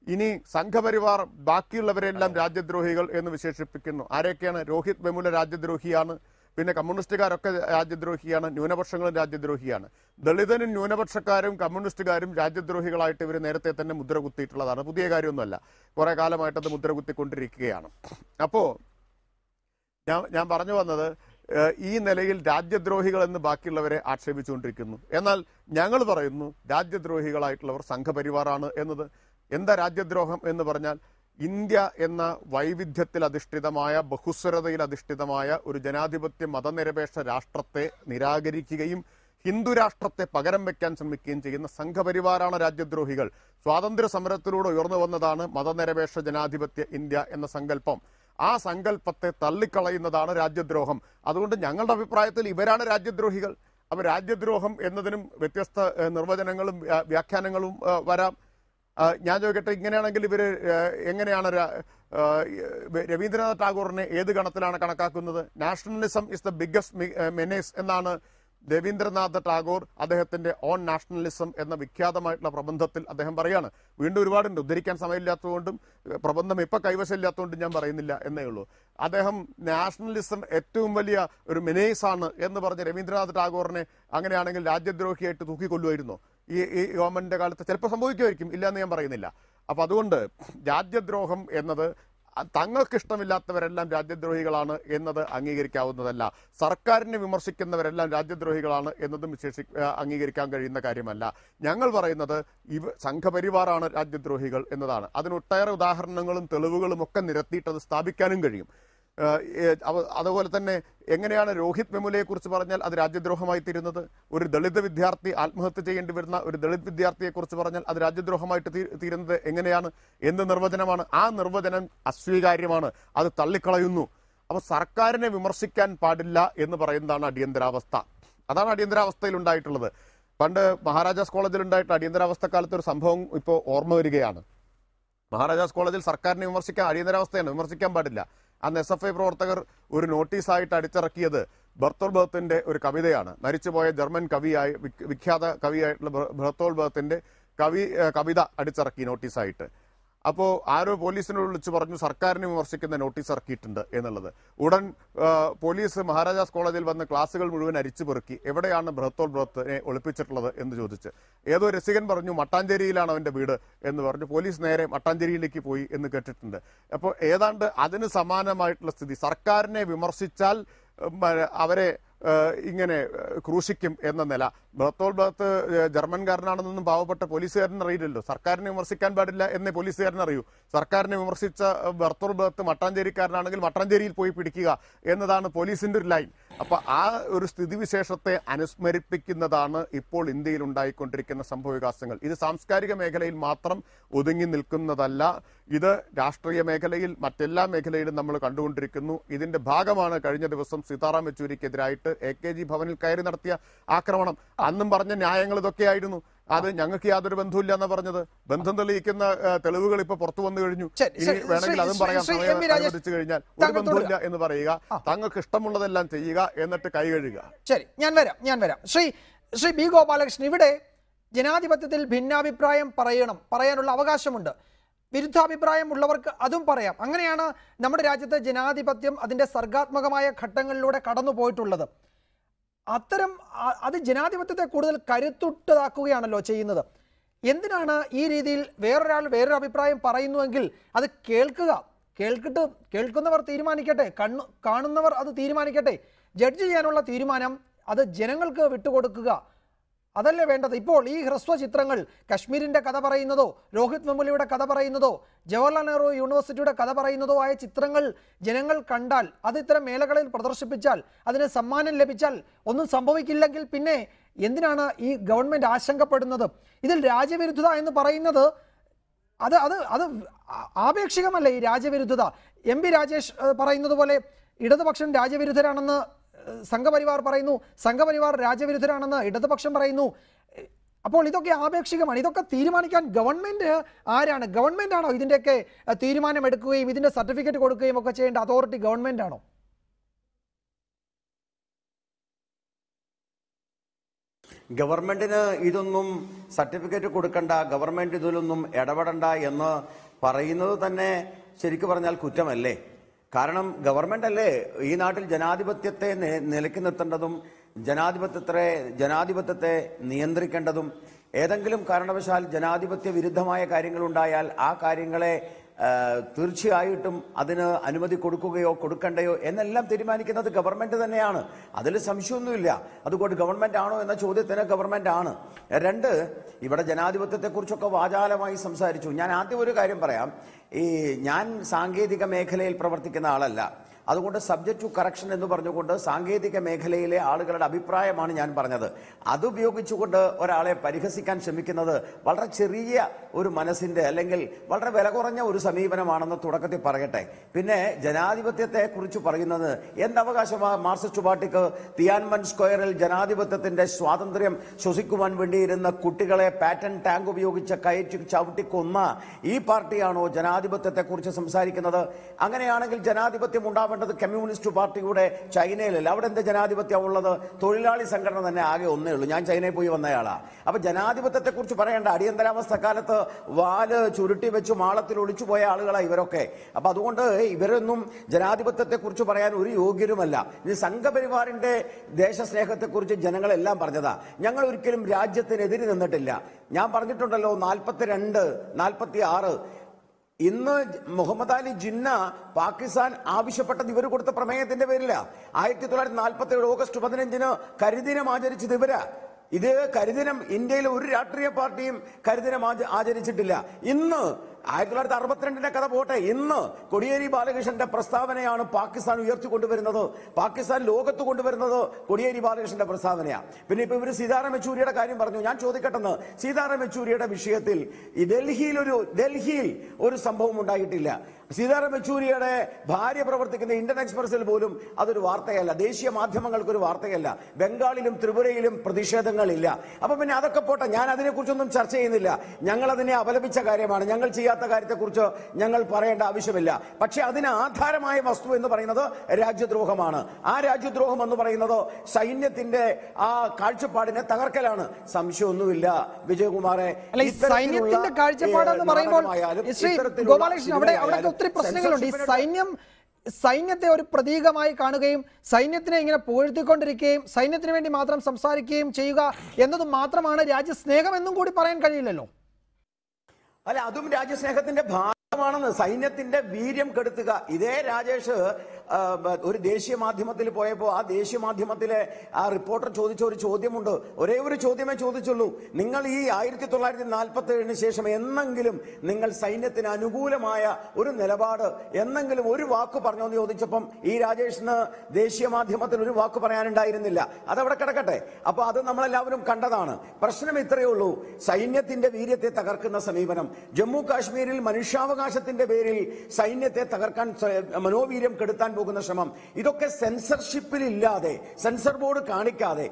ഇനി സംഘപരിവാർ ബാക്കിയുള്ളവരെല്ലാം രാജ്യദ്രോഹികൾ എന്ന് വിശേഷിപ്പിക്കുന്നു. ആരൊക്കെയാണ്? രോഹിത് വെമുല രാജ്യദ്രോഹിയാണ്, പിന്നെ കമ്മ്യൂണിസ്റ്റുകാരൊക്കെ രാജ്യദ്രോഹിയാണ്, ന്യൂനപക്ഷങ്ങളും രാജ്യദ്രോഹിയാണ്. ദളിതനും ന്യൂനപക്ഷക്കാരും കമ്മ്യൂണിസ്റ്റുകാരും രാജ്യദ്രോഹികളായിട്ട് ഇവർ നേരത്തെ തന്നെ മുദ്ര കുത്തിയിട്ടുള്ളതാണ്. പുതിയ കാര്യമൊന്നുമല്ല, കുറെ കാലമായിട്ടത് മുദ്ര കുത്തിക്കൊണ്ടിരിക്കുകയാണ്. അപ്പോൾ ഞാൻ പറഞ്ഞു വന്നത്, ഈ നിലയിൽ രാജ്യദ്രോഹികൾ എന്ന് ബാക്കിയുള്ളവരെ ആക്ഷേപിച്ചുകൊണ്ടിരിക്കുന്നു. എന്നാൽ ഞങ്ങൾ പറയുന്നു രാജ്യദ്രോഹികളായിട്ടുള്ളവർ സംഘപരിവാറാണ് എന്നത്. എന്താ രാജ്യദ്രോഹം എന്ന് പറഞ്ഞാൽ, ഇന്ത്യ എന്ന വൈവിധ്യത്തിൽ അധിഷ്ഠിതമായ, ബഹുസ്വരതയിൽ അധിഷ്ഠിതമായ ഒരു ജനാധിപത്യ മതനിരപേക്ഷ രാഷ്ട്രത്തെ നിരാകരിക്കുകയും ഹിന്ദു രാഷ്ട്രത്തെ പകരം വെക്കാൻ ശ്രമിക്കുകയും ചെയ്യുന്ന സംഘപരിവാറാണ് രാജ്യദ്രോഹികൾ. സ്വാതന്ത്ര്യ സമരത്തിലൂടെ ഉയർന്നു വന്നതാണ് മതനിരപേക്ഷ ജനാധിപത്യ ഇന്ത്യ എന്ന സങ്കല്പം. ആ സങ്കല്പത്തെ തള്ളിക്കളയുന്നതാണ് രാജ്യദ്രോഹം. അതുകൊണ്ട് ഞങ്ങളുടെ അഭിപ്രായത്തിൽ ഇവരാണ് രാജ്യദ്രോഹികൾ. അപ്പോൾ രാജ്യദ്രോഹം എന്നതിനും വ്യത്യസ്ത നിർവചനങ്ങളും വ്യാഖ്യാനങ്ങളും വരാം. ഞാൻ ചോദിക്കട്ടെ, ഇങ്ങനെയാണെങ്കിൽ ഇവർ എങ്ങനെയാണ് രവീന്ദ്രനാഥ് ടാഗോറിനെ ഏത് ഗണത്തിലാണ് കണക്കാക്കുന്നത്? നാഷണലിസം ഇസ് ദ ബിഗ്ഗസ്റ്റ് മെനേസ് എന്നാണ് രവീന്ദ്രനാഥ് ടാഗോർ അദ്ദേഹത്തിന്റെ ഓൺ നാഷണലിസം എന്ന വിഖ്യാതമായിട്ടുള്ള പ്രബന്ധത്തിൽ അദ്ദേഹം പറയാണ്. വീണ്ടും ഒരുപാടുണ്ട്, ഉദ്ധരിക്കാൻ സമയമില്ലാത്തതുകൊണ്ടും പ്രബന്ധം ഇപ്പം കൈവശമില്ലാത്തതുകൊണ്ടും ഞാൻ പറയുന്നില്ല എന്നേ ഉള്ളൂ. അദ്ദേഹം നാഷണലിസം ഏറ്റവും വലിയ ഒരു മെനേസ് ആണ് എന്ന് പറഞ്ഞ രവീന്ദ്രനാഥ് ടാഗോറിനെ അങ്ങനെയാണെങ്കിൽ രാജ്യദ്രോഹിയായിട്ട് തൂക്കിക്കൊല്ലുമായിരുന്നോ ഈ ഗവൺമെന്റിന്റെ കാലത്ത്? ചിലപ്പോൾ സംഭവിക്കുമായിരിക്കും, ഇല്ല എന്ന് ഞാൻ പറയുന്നില്ല. അപ്പൊ അതുകൊണ്ട് രാജ്യദ്രോഹം എന്നത് തങ്ങൾക്കിഷ്ടമില്ലാത്തവരെല്ലാം രാജ്യദ്രോഹികളാണ് എന്നത് അംഗീകരിക്കാവുന്നതല്ല. സർക്കാരിനെ വിമർശിക്കുന്നവരെല്ലാം രാജ്യദ്രോഹികളാണ് എന്നതും അംഗീകരിക്കാൻ കഴിയുന്ന കാര്യമല്ല. ഞങ്ങൾ പറയുന്നത് സംഘപരിവാറാണ് രാജ്യദ്രോഹികൾ എന്നതാണ്. അതിന് ഒട്ടേറെ ഉദാഹരണങ്ങളും തെളിവുകളും ഒക്കെ നിരത്തിയിട്ട് അത് സ്ഥാപിക്കാനും കഴിയും. അതുപോലെ തന്നെ എങ്ങനെയാണ് രോഹിത് വെമുലയെ കുറിച്ച് പറഞ്ഞാൽ അത് രാജ്യദ്രോഹമായി തീരുന്നത്? ഒരു ദളിത് വിദ്യാർത്ഥി ആത്മഹത്യ ചെയ്യേണ്ടി വരുന്ന ഒരു ദളിത് വിദ്യാർത്ഥിയെ കുറിച്ച് പറഞ്ഞാൽ അത് രാജ്യദ്രോഹമായിട്ട് തീരുന്നത് എങ്ങനെയാണ്? എന്ത് നിർവചനമാണ്? ആ നിർവചനം അസ്വീകാര്യമാണ്, അത് തള്ളിക്കളയുന്നു. അപ്പൊ സർക്കാരിനെ വിമർശിക്കാൻ പാടില്ല എന്ന് പറയുന്നതാണ് അടിയന്തരാവസ്ഥ. അതാണ് അടിയന്തരാവസ്ഥയിൽ ഉണ്ടായിട്ടുള്ളത്. പണ്ട് മഹാരാജാസ് കോളേജിൽ ഉണ്ടായിട്ട് അടിയന്തരാവസ്ഥ കാലത്ത് ഒരു സംഭവം ഇപ്പോൾ ഓർമ്മ വരികയാണ്. മഹാരാജാസ് കോളേജിൽ സർക്കാരിനെ വിമർശിക്കാൻ, അടിയന്തരാവസ്ഥയാണ്, വിമർശിക്കാൻ പാടില്ല. അന്ന് SFI പ്രവർത്തകർ ഒരു നോട്ടീസായിട്ട് അടിച്ചിറക്കിയത് ബർത്തോൾ ബർത്തിന്റെ ഒരു കവിതയാണ്. മരിച്ചുപോയ ജർമ്മൻ കവിയായ വിഖ്യാത കവിയായിട്ടുള്ള ബർത്തോൾ ബർത്തിന്റെ കവിത അടിച്ചിറക്കി നോട്ടീസായിട്ട്. അപ്പോൾ ആരോ പോലീസിനോട് വിളിച്ച് പറഞ്ഞു സർക്കാരിനെ വിമർശിക്കുന്ന നോട്ടീസ് ഇറക്കിയിട്ടുണ്ട് എന്നുള്ളത്. ഉടൻ പോലീസ് മഹാരാജാസ് കോളേജിൽ വന്ന് ക്ലാസ്സുകൾ മുഴുവൻ അരിച്ചു പെറുക്കി. എവിടെയാണ് ബർത്തോൾ ബർത്തിനെ ഒളിപ്പിച്ചിട്ടുള്ളത് എന്ന് ചോദിച്ച്. ഏതോ രസികൻ പറഞ്ഞു മട്ടാഞ്ചേരിയിലാണ് അവന്റെ വീട് എന്ന് പറഞ്ഞു. പോലീസ് നേരെ മട്ടാഞ്ചേരിയിലേക്ക് പോയി എന്ന് കേട്ടിട്ടുണ്ട്. അപ്പോൾ ഏതാണ്ട് അതിന് സമാനമായിട്ടുള്ള സ്ഥിതി. സർക്കാരിനെ വിമർശിച്ചാൽ അവരെ ഇങ്ങനെ ക്രൂശിക്കും എന്ന നില. ബർത്തോൾ ബർത്ത് ജർമ്മൻകാരനാണെന്നൊന്നും പാവപ്പെട്ട പോലീസുകാരന് അറിയില്ലല്ലോ. സർക്കാരിനെ വിമർശിക്കാൻ പാടില്ല എന്നേ പോലീസുകാരന് അറിയൂ. സർക്കാരിനെ വിമർശിച്ച ബർത്തോൾ ബർത്ത് മട്ടാഞ്ചേരിക്കാരനാണെങ്കിൽ മട്ടാഞ്ചേരിയിൽ പോയി പിടിക്കുക എന്നതാണ് പോലീസിന്റെ ഒരു ലൈൻ. അപ്പൊ ആ ഒരു സ്ഥിതിവിശേഷത്തെ അനുസ്മരിപ്പിക്കുന്നതാണ് ഇപ്പോൾ ഇന്ത്യയിൽ ഉണ്ടായിക്കൊണ്ടിരിക്കുന്ന സംഭവവികാസങ്ങൾ. ഇത് സാംസ്കാരിക മേഖലയിൽ മാത്രം ഒതുങ്ങി നിൽക്കുന്നതല്ല. ഇത് രാഷ്ട്രീയ മേഖലയിൽ മറ്റെല്ലാ മേഖലയിലും നമ്മൾ കണ്ടുകൊണ്ടിരിക്കുന്നു. ഇതിന്റെ ഭാഗമാണ് കഴിഞ്ഞ ദിവസം സീതാറാം യെച്ചൂരിക്കെതിരായിട്ട് AKG ഭവനിൽ കയറി നടത്തിയ ആക്രമണം. അന്നും പറഞ്ഞ ന്യായങ്ങൾ ഇതൊക്കെയായിരുന്നു. അത് ഞങ്ങൾക്ക് യാതൊരു ബന്ധമില്ല എന്ന് പറഞ്ഞത്. ബന്ധം തെളിയിക്കുന്ന തെളിവുകൾ ഇപ്പൊ പുറത്തു വന്നു കഴിഞ്ഞു. ഇനി വേണമെങ്കിൽ അതും പറയാം, സമയം അനുവദിച്ചു കഴിഞ്ഞാൽ. ഒരു ബന്ധമില്ല എന്ന് പറയുക, തങ്ങൾക്ക് ഇഷ്ടമുള്ളതെല്ലാം ചെയ്യുക, എന്നിട്ട് കൈ കഴുകുക. ശരി, ഞാൻ വരാം. ശ്രീ ബി ഗോപാലകൃഷ്ണൻ, ഇവിടെ ജനാധിപത്യത്തിൽ ഭിന്നാഭിപ്രായം പറയാനുള്ള അവകാശമുണ്ട്. വിരുദ്ധാഭിപ്രായം ഉള്ളവർക്ക് അതും പറയാം. അങ്ങനെയാണ് നമ്മുടെ രാജ്യത്തെ ജനാധിപത്യം അതിൻ്റെ സർഗാത്മകമായ ഘട്ടങ്ങളിലൂടെ കടന്നു പോയിട്ടുള്ളത്. അത് ജനാധിപത്യത്തെ കൂടുതൽ കരുത്തുറ്റതാക്കുകയാണല്ലോ ചെയ്യുന്നത്. എന്തിനാണ് ഈ രീതിയിൽ വേറൊരാൾ വേറൊരു അഭിപ്രായം പറയുന്നുവെങ്കിൽ അത് കേൾക്കുന്നവർ തീരുമാനിക്കട്ടെ, കാണുന്നവർ അത് തീരുമാനിക്കട്ടെ. ജഡ്ജ് ചെയ്യാനുള്ള തീരുമാനം അത് ജനങ്ങൾക്ക് വിട്ടുകൊടുക്കുക, അതല്ലേ വേണ്ടത്. ഇപ്പോൾ ഈ ഹ്രസ്വ ചിത്രങ്ങൾ കശ്മീരിൻ്റെ കഥ പറയുന്നതോ രോഹിത് വെമുലയുടെ കഥ പറയുന്നതോ ജവഹർലാൽ നെഹ്റു യൂണിവേഴ്സിറ്റിയുടെ കഥ പറയുന്നതോ ആയ ചിത്രങ്ങൾ ജനങ്ങൾ കണ്ടാൽ, അത് ഇത്തരം മേളകളിൽ പ്രദർശിപ്പിച്ചാൽ, അതിന് സമ്മാനം ലഭിച്ചാൽ ഒന്നും സംഭവിക്കില്ലെങ്കിൽ പിന്നെ എന്തിനാണ് ഈ ഗവൺമെൻറ് ആശങ്കപ്പെടുന്നത്? ഇതിൽ രാജ്യവിരുദ്ധത എന്ന് പറയുന്നത് അത് അത് അത് ആപേക്ഷികമല്ലേ ഈ രാജ്യവിരുദ്ധത? MP രാജേഷ് പറയുന്നത് പോലെ ഇടതുപക്ഷം രാജ്യവിരുദ്ധരാണെന്ന് സംഘപരിവാർ പറയുന്നു, സംഘപരിവാർ രാജ്യവിരുദ്ധരാണെന്ന് ഇടതുപക്ഷം പറയുന്നു. അപ്പോൾ ഇതൊക്കെ ആപേക്ഷികമാണ്. ഇതൊക്കെ തീരുമാനിക്കാൻ ഗവൺമെന്റ് ആരാണ്? ഗവൺമെന്റ് ആണോ ഇതിൻ്റെയൊക്കെ തീരുമാനമെടുക്കുകയും ഇതിന്റെ സർട്ടിഫിക്കറ്റ് കൊടുക്കുകയും ഒക്കെ ചെയ്യേണ്ട അതോറിറ്റി ഗവൺമെന്റ് ആണോ? ഗവൺമെന്റിന് ഇതൊന്നും സർട്ടിഫിക്കറ്റ് കൊടുക്കണ്ട, ഗവൺമെന്റ് ഇതിലൊന്നും ഇടപെടണ്ട എന്ന് പറയുന്നത് തന്നെ ശരിക്കു പറഞ്ഞാൽ കുറ്റമല്ലേ? കാരണം ഗവൺമെന്റ് അല്ലേ ഈ നാട്ടിൽ ജനാധിപത്യത്തെ നിലയ്ക്ക് നിർത്തേണ്ടതും ജനാധിപത്യത്തെ നിയന്ത്രിക്കേണ്ടതും. ഏതെങ്കിലും കാരണവശാൽ ജനാധിപത്യ വിരുദ്ധമായ കാര്യങ്ങളുണ്ടായാൽ ആ കാര്യങ്ങളെ തീർച്ചയായിട്ടും അതിന് അനുമതി കൊടുക്കുകയോ കൊടുക്കണ്ടയോ എന്നെല്ലാം തീരുമാനിക്കുന്നത് ഗവൺമെന്റ് തന്നെയാണ്. അതിൽ സംശയമൊന്നുമില്ല. അതുകൊണ്ട് ഗവൺമെന്റ് ആണോ എന്ന ചോദ്യത്തിന് ഗവൺമെന്റ് ആണ്. രണ്ട്, ഇവിടെ ജനാധിപത്യത്തെക്കുറിച്ചൊക്കെ വാചാലമായി സംസാരിച്ചു. ഞാൻ ആദ്യം ഒരു കാര്യം പറയാം. ഞാൻ സാങ്കേതിക മേഖലയിൽ പ്രവർത്തിക്കുന്ന ആളല്ല. അതുകൊണ്ട് സബ്ജക്റ്റ് ടു കറക്ഷൻ എന്ന് പറഞ്ഞുകൊണ്ട് സാങ്കേതിക മേഖലയിലെ ആളുകളുടെ അഭിപ്രായമാണ് ഞാൻ പറഞ്ഞത്. അതുപയോഗിച്ചുകൊണ്ട് ഒരാളെ പരിഹസിക്കാൻ ശ്രമിക്കുന്നത് വളരെ ചെറിയ ഒരു മനസ്സിന്റെ അല്ലെങ്കിൽ വളരെ വില കുറഞ്ഞ ഒരു സമീപനമാണെന്ന് തുടക്കത്തിൽ പറയട്ടെ. പിന്നെ ജനാധിപത്യത്തെ കുറിച്ച് പറയുന്നത് എന്തവകാശമാണ് മാർക്സിസ്റ്റ് പാർട്ടിക്ക്? തിയാൻമൻ സ്ക്വയറിൽ ജനാധിപത്യത്തിന്റെ സ്വാതന്ത്ര്യം ശ്വസിക്കുവാൻ വേണ്ടിയിരുന്ന കുട്ടികളെ പാറ്റൻ ടാങ്ക് ഉപയോഗിച്ച് കയറ്റി ചവിട്ടി കൊന്ന ഈ പാർട്ടിയാണോ ജനാധിപത്യത്തെ കുറിച്ച് സംസാരിക്കുന്നത്? അങ്ങനെയാണെങ്കിൽ ജനാധിപത്യം ഉണ്ടാവേണ്ടത് കമ്മ്യൂണിസ്റ്റ് പാർട്ടിയുടെ ചൈനയിലല്ല. അവിടെ എന്ത് ജനാധിപത്യം ഉള്ളത്? തൊഴിലാളി സംഘടന തന്നെ ആകെ ഒന്നേ ഉള്ളൂ. ഞാൻ ചൈനയിൽ പോയി വന്നയാളാ. അപ്പൊ ജനാധിപത്യത്തെ കുറിച്ച് പറയേണ്ട അടിയന്തരാവസ്ഥ കാലത്ത് വാല് ചുരുട്ടി വെച്ച് മാളത്തിൽ ഒളിച്ചു പോയ ആളുകളാണ് ഇവരൊക്കെ. അപ്പൊ അതുകൊണ്ട് ഇവരൊന്നും ജനാധിപത്യത്തെ കുറിച്ച് പറയാൻ ഒരു യോഗ്യരുമല്ല. ഇനി സംഘപരിവാറിന്റെ ദേശസ്നേഹത്തെക്കുറിച്ച് ജനങ്ങളെല്ലാം പറഞ്ഞതാ. ഞങ്ങൾ ഒരിക്കലും രാജ്യത്തിനെതിരെ നിന്നിട്ടില്ല. ഞാൻ പറഞ്ഞിട്ടുണ്ടല്ലോ 42, 46. ഇന്ന് മുഹമ്മദ് അലി ജിന്ന പാകിസ്ഥാൻ ആവശ്യപ്പെട്ടത് ഇവർ കൊടുത്ത പ്രമേയത്തിന്റെ പേരില. 1947 ഓഗസ്റ്റ് 15 കരിദിനം ആചരിച്ചത് ഇവരാ. ഇത് കരിദിനം ഇന്ത്യയിലെ ഒരു രാഷ്ട്രീയ പാർട്ടിയും കരിദിനം ആചരിച്ചിട്ടില്ല. ഇന്ന് 1962 കഥ പോട്ടെ, ഇന്ന് കോടിയേരി ബാലകൃഷ്ണന്റെ പ്രസ്താവനയാണ് പാകിസ്ഥാൻ ഉയർത്തിക്കൊണ്ടുവരുന്നത്. പാകിസ്ഥാൻ ലോകത്ത് കൊണ്ടുവരുന്നത് കോടിയേരി ബാലകൃഷ്ണന്റെ പ്രസ്താവനയാണ്. പിന്നെ ഇപ്പൊ ഇവര് സീതാറാം യെച്ചൂരിയുടെ കാര്യം പറഞ്ഞു. ഞാൻ ചോദിക്കട്ടെന്ന്, സീതാറാം യെച്ചൂരിയുടെ വിഷയത്തിൽ ഡൽഹിയിൽ ഒരു സംഭവം ഉണ്ടായിട്ടില്ല. സീതാറാം യെച്ചൂരിയുടെ ഭാര്യ പ്രവർത്തിക്കുന്ന ഇന്ത്യൻ എക്സ്പ്രസിൽ പോലും അതൊരു വാർത്തയല്ല. ദേശീയ മാധ്യമങ്ങൾക്കൊരു വാർത്തയല്ല. ബംഗാളിലും ത്രിപുരയിലും പ്രതിഷേധങ്ങളില്ല. അപ്പൊ പിന്നെ അതൊക്കെ പോട്ടെ, ഞാൻ അതിനെക്കുറിച്ചൊന്നും ചർച്ച ചെയ്യുന്നില്ല. ഞങ്ങൾ അതിനെ അപലപിച്ച കാര്യമാണ്. ഞങ്ങൾ ചെയ്യാത്ത കാര്യത്തെക്കുറിച്ച് ഞങ്ങൾ പറയേണ്ട ആവശ്യമില്ല. പക്ഷെ അതിന് ആധാരമായ വസ്തു എന്ന് പറയുന്നത് രാജ്യദ്രോഹമാണ്. ആ രാജ്യദ്രോഹം എന്ന് പറയുന്നത് സൈന്യത്തിന്റെ ആ കാഴ്ചപ്പാടിനെ തകർക്കലാണ്. സംശയമൊന്നുമില്ല വിജയകുമാറെ. സൈന്യത്തിന്റെ കാഴ്ചപ്പാടെന്ന് പറയുമ്പോൾ ഗോപാലകൃഷ്ണൻ അവിടെ ഒത്തിരി പ്രശ്നങ്ങളുണ്ട്. ഈ സൈന്യത്തെ ഒരു പ്രതീകമായി കാണുകയും സൈന്യത്തിനെ ഇങ്ങനെ പുകഴ്ത്തിക്കൊണ്ടിരിക്കുകയും സൈന്യത്തിന് വേണ്ടി മാത്രം സംസാരിക്കുകയും ചെയ്യുക എന്നത് മാത്രമാണ് രാജ്യസ്നേഹം എന്നും കൂടി പറയാൻ കഴിയില്ലല്ലോ. അല്ല, അതും രാജ്യസ്നേഹത്തിന്റെ ഭാഗമാണെന്ന്. സൈന്യത്തിന്റെ വീര്യം കെടുത്തുക. ഇതേ രാജേഷ് ഒരു ദേശീയ മാധ്യമത്തിൽ പോയപ്പോൾ ആ ദേശീയ മാധ്യമത്തിലെ ആ റിപ്പോർട്ടർ ചോദിച്ച ഒരു ചോദ്യമുണ്ട്. ഒരേ ഒരു ചോദ്യമേ ചോദിച്ചുള്ളൂ. നിങ്ങൾ ഈ 1947 ശേഷം എന്നെങ്കിലും നിങ്ങൾ സൈന്യത്തിന് അനുകൂലമായ ഒരു നിലപാട് എന്നെങ്കിലും ഒരു വാക്ക് പറഞ്ഞോ എന്ന് ചോദിച്ചപ്പം ഈ രാജേഷിന് ദേശീയ മാധ്യമത്തിൽ ഒരു വാക്ക് പറയാനുണ്ടായിരുന്നില്ല. അതവിടെ കിടക്കട്ടെ. അപ്പൊ അത് നമ്മളെല്ലാവരും കണ്ടതാണ്. പ്രശ്നം ഇത്രയേ ഉള്ളൂ. സൈന്യത്തിന്റെ വീര്യത്തെ തകർക്കുന്ന സമീപനം. ജമ്മു കാശ്മീരിൽ മനുഷ്യാവകാശത്തിന്റെ പേരിൽ സൈന്യത്തെ തകർക്കാൻ മനോവീര്യം കെടുത്താൻ പോകുന്ന ശ്രമം, ഇതൊക്കെ സെൻസർഷിപ്പിൽ ഇല്ലാതെ, സെൻസർ ബോർഡ് കാണിക്കാതെ,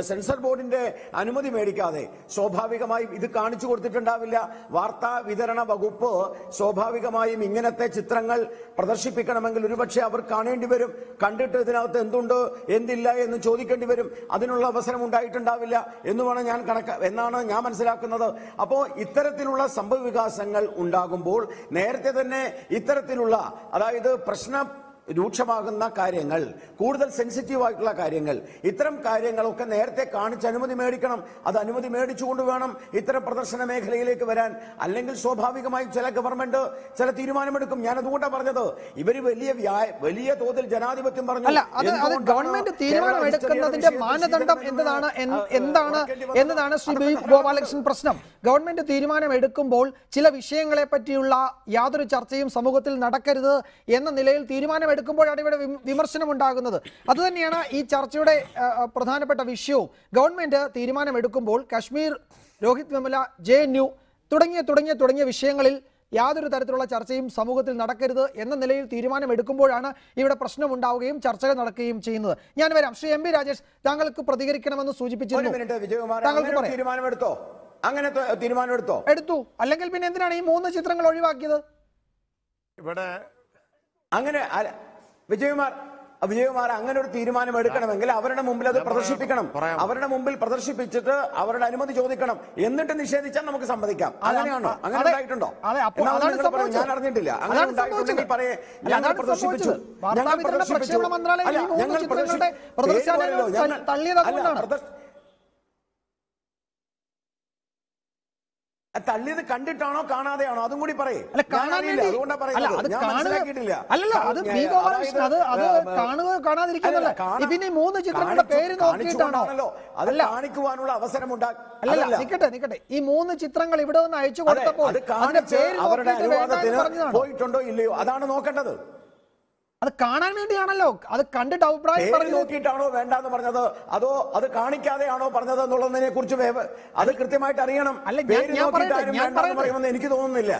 സെൻസർ ബോർഡിന്റെ അനുമതി മേടിക്കാതെ സ്വാഭാവികമായും ഇത് കാണിച്ചു കൊടുത്തിട്ടുണ്ടാവില്ല. വാർത്താ വിതരണ വകുപ്പ് സ്വാഭാവികമായും ഇങ്ങനത്തെ ചിത്രങ്ങൾ പ്രദർശിപ്പിക്കണമെങ്കിൽ ഒരുപക്ഷെ അവർ കാണേണ്ടി വരും. കണ്ടിട്ട് ഇതിനകത്ത് എന്തുണ്ട് എന്തില്ല എന്ന് ചോദിക്കേണ്ടി വരും. അതിനുള്ള അവസരം ഉണ്ടായിട്ടുണ്ടാവില്ല എന്നാണ് ഞാൻ മനസ്സിലാക്കുന്നത്. അപ്പോൾ ഇത്തരത്തിലുള്ള സംഭവ വികാസങ്ങൾ ഉണ്ടാകുമ്പോൾ നേരത്തെ തന്നെ ഇത്തരത്തിലുള്ള, അതായത് പ്രശ്നം രൂക്ഷമാകുന്ന കാര്യങ്ങൾ, കൂടുതൽ സെൻസിറ്റീവ് ആയിട്ടുള്ള കാര്യങ്ങൾ, ഇത്തരം കാര്യങ്ങളൊക്കെ നേരത്തെ കാണിച്ച് അനുമതി മേടിക്കണം. അത് അനുമതി മേടിച്ചുകൊണ്ട് വേണം ഇത്തരം പ്രദർശന മേഖലയിലേക്ക് വരാൻ. അല്ലെങ്കിൽ സ്വാഭാവികമായും ചില ഗവൺമെന്റ് ചില തീരുമാനമെടുക്കും. ഞാൻ അതുകൊണ്ടാണ് പറഞ്ഞത്, ഇവര് വലിയ തോതിൽ ജനാധിപത്യം പറഞ്ഞു. ഗവൺമെന്റ് തീരുമാനമെടുക്കുന്നതിന്റെ മാനദണ്ഡം എന്താണ് എന്നതാണ് ശ്രീ ഗോപാലകൃഷ്ണൻ പ്രശ്നം. ഗവൺമെന്റ് തീരുമാനം എടുക്കുമ്പോൾ ചില വിഷയങ്ങളെ പറ്റിയുള്ള യാതൊരു ചർച്ചയും സമൂഹത്തിൽ നടക്കരുത് എന്ന നിലയിൽ തീരുമാനം എടുക്കുമ്പോഴാണ് ഇവിടെ വിമർശനം ഉണ്ടാകുന്നത്. അതുതന്നെയാണ് ഈ ചർച്ചയുടെ പ്രധാനപ്പെട്ട വിഷയവും. ഗവൺമെന്റ് തീരുമാനമെടുക്കുമ്പോൾ കശ്മീർ, രോഹിത് വെമുല, JNU തുടങ്ങിയ വിഷയങ്ങളിൽ യാതൊരു തരത്തിലുള്ള ചർച്ചയും സമൂഹത്തിൽ നടക്കരുത് എന്ന നിലയിൽ തീരുമാനമെടുക്കുമ്പോഴാണ് ഇവിടെ പ്രശ്നമുണ്ടാവുകയും ചർച്ചകൾ നടക്കുകയും ചെയ്യുന്നത്. ഞാൻ വരാം. ശ്രീ MP രാജേഷ്, താങ്കൾക്ക് പ്രതികരിക്കണമെന്ന് സൂചിപ്പിച്ചിരുന്നു. അങ്ങനെ തീരുമാനമെടുത്തോ? എടുത്തു. അല്ലെങ്കിൽ പിന്നെ എന്തിനാണ് ഈ 3 ചിത്രങ്ങൾ ഒഴിവാക്കിയത്? ഇവിടെ അങ്ങനെ വിജയകുമാർ അങ്ങനെ ഒരു തീരുമാനം എടുക്കണമെങ്കിൽ അവരുടെ മുമ്പിൽ അത് പ്രദർശിപ്പിക്കണം. അവരുടെ മുമ്പിൽ പ്രദർശിപ്പിച്ചിട്ട് അവരുടെ അനുമതി ചോദിക്കണം. എന്നിട്ട് നിഷേധിച്ചാൽ നമുക്ക് സമ്മതിക്കാം. അങ്ങനെയാണോ? അങ്ങനെ ഉണ്ടായിട്ടുണ്ടോ? ഞാൻ അറിഞ്ഞിട്ടില്ല. അങ്ങനെ ഉണ്ടായിട്ടുണ്ടെങ്കിൽ പറയേ. ഞങ്ങൾ പ്രദർശിപ്പിച്ചു. തള്ളിയത് കണ്ടിട്ടാണോ കാണാതെയാണോ? അതും കൂടി പറയേ. അതുകൊണ്ടാണ് പറയുന്നത്. ഞാൻ മനസ്സിലാക്കിയിട്ടില്ല. അത് കാണിക്കുവാനുള്ള അവസരം നിക്കട്ടെ. ഈ 3 ചിത്രങ്ങൾ ഇവിടെ നിന്ന് അയച്ചു കൊടുത്തപ്പോൾ അവരുടെ അനുവാദത്തിന് പോയിട്ടുണ്ടോ ഇല്ലയോ അതാണ് നോക്കേണ്ടത്. അത് കാണാൻ വേണ്ടിയാണല്ലോ, അത് കണ്ടിട്ട് അഭിപ്രായം പറഞ്ഞു നോക്കിയിട്ടാണോ വേണ്ടെന്ന് പറഞ്ഞത്, അതോ അത് കാണിക്കാതെയാണോ പറഞ്ഞത് എന്നുള്ളതിനെ കുറിച്ച് അത് കൃത്യമായിട്ട് അറിയണം. അല്ല, എനിക്ക് തോന്നുന്നില്ല.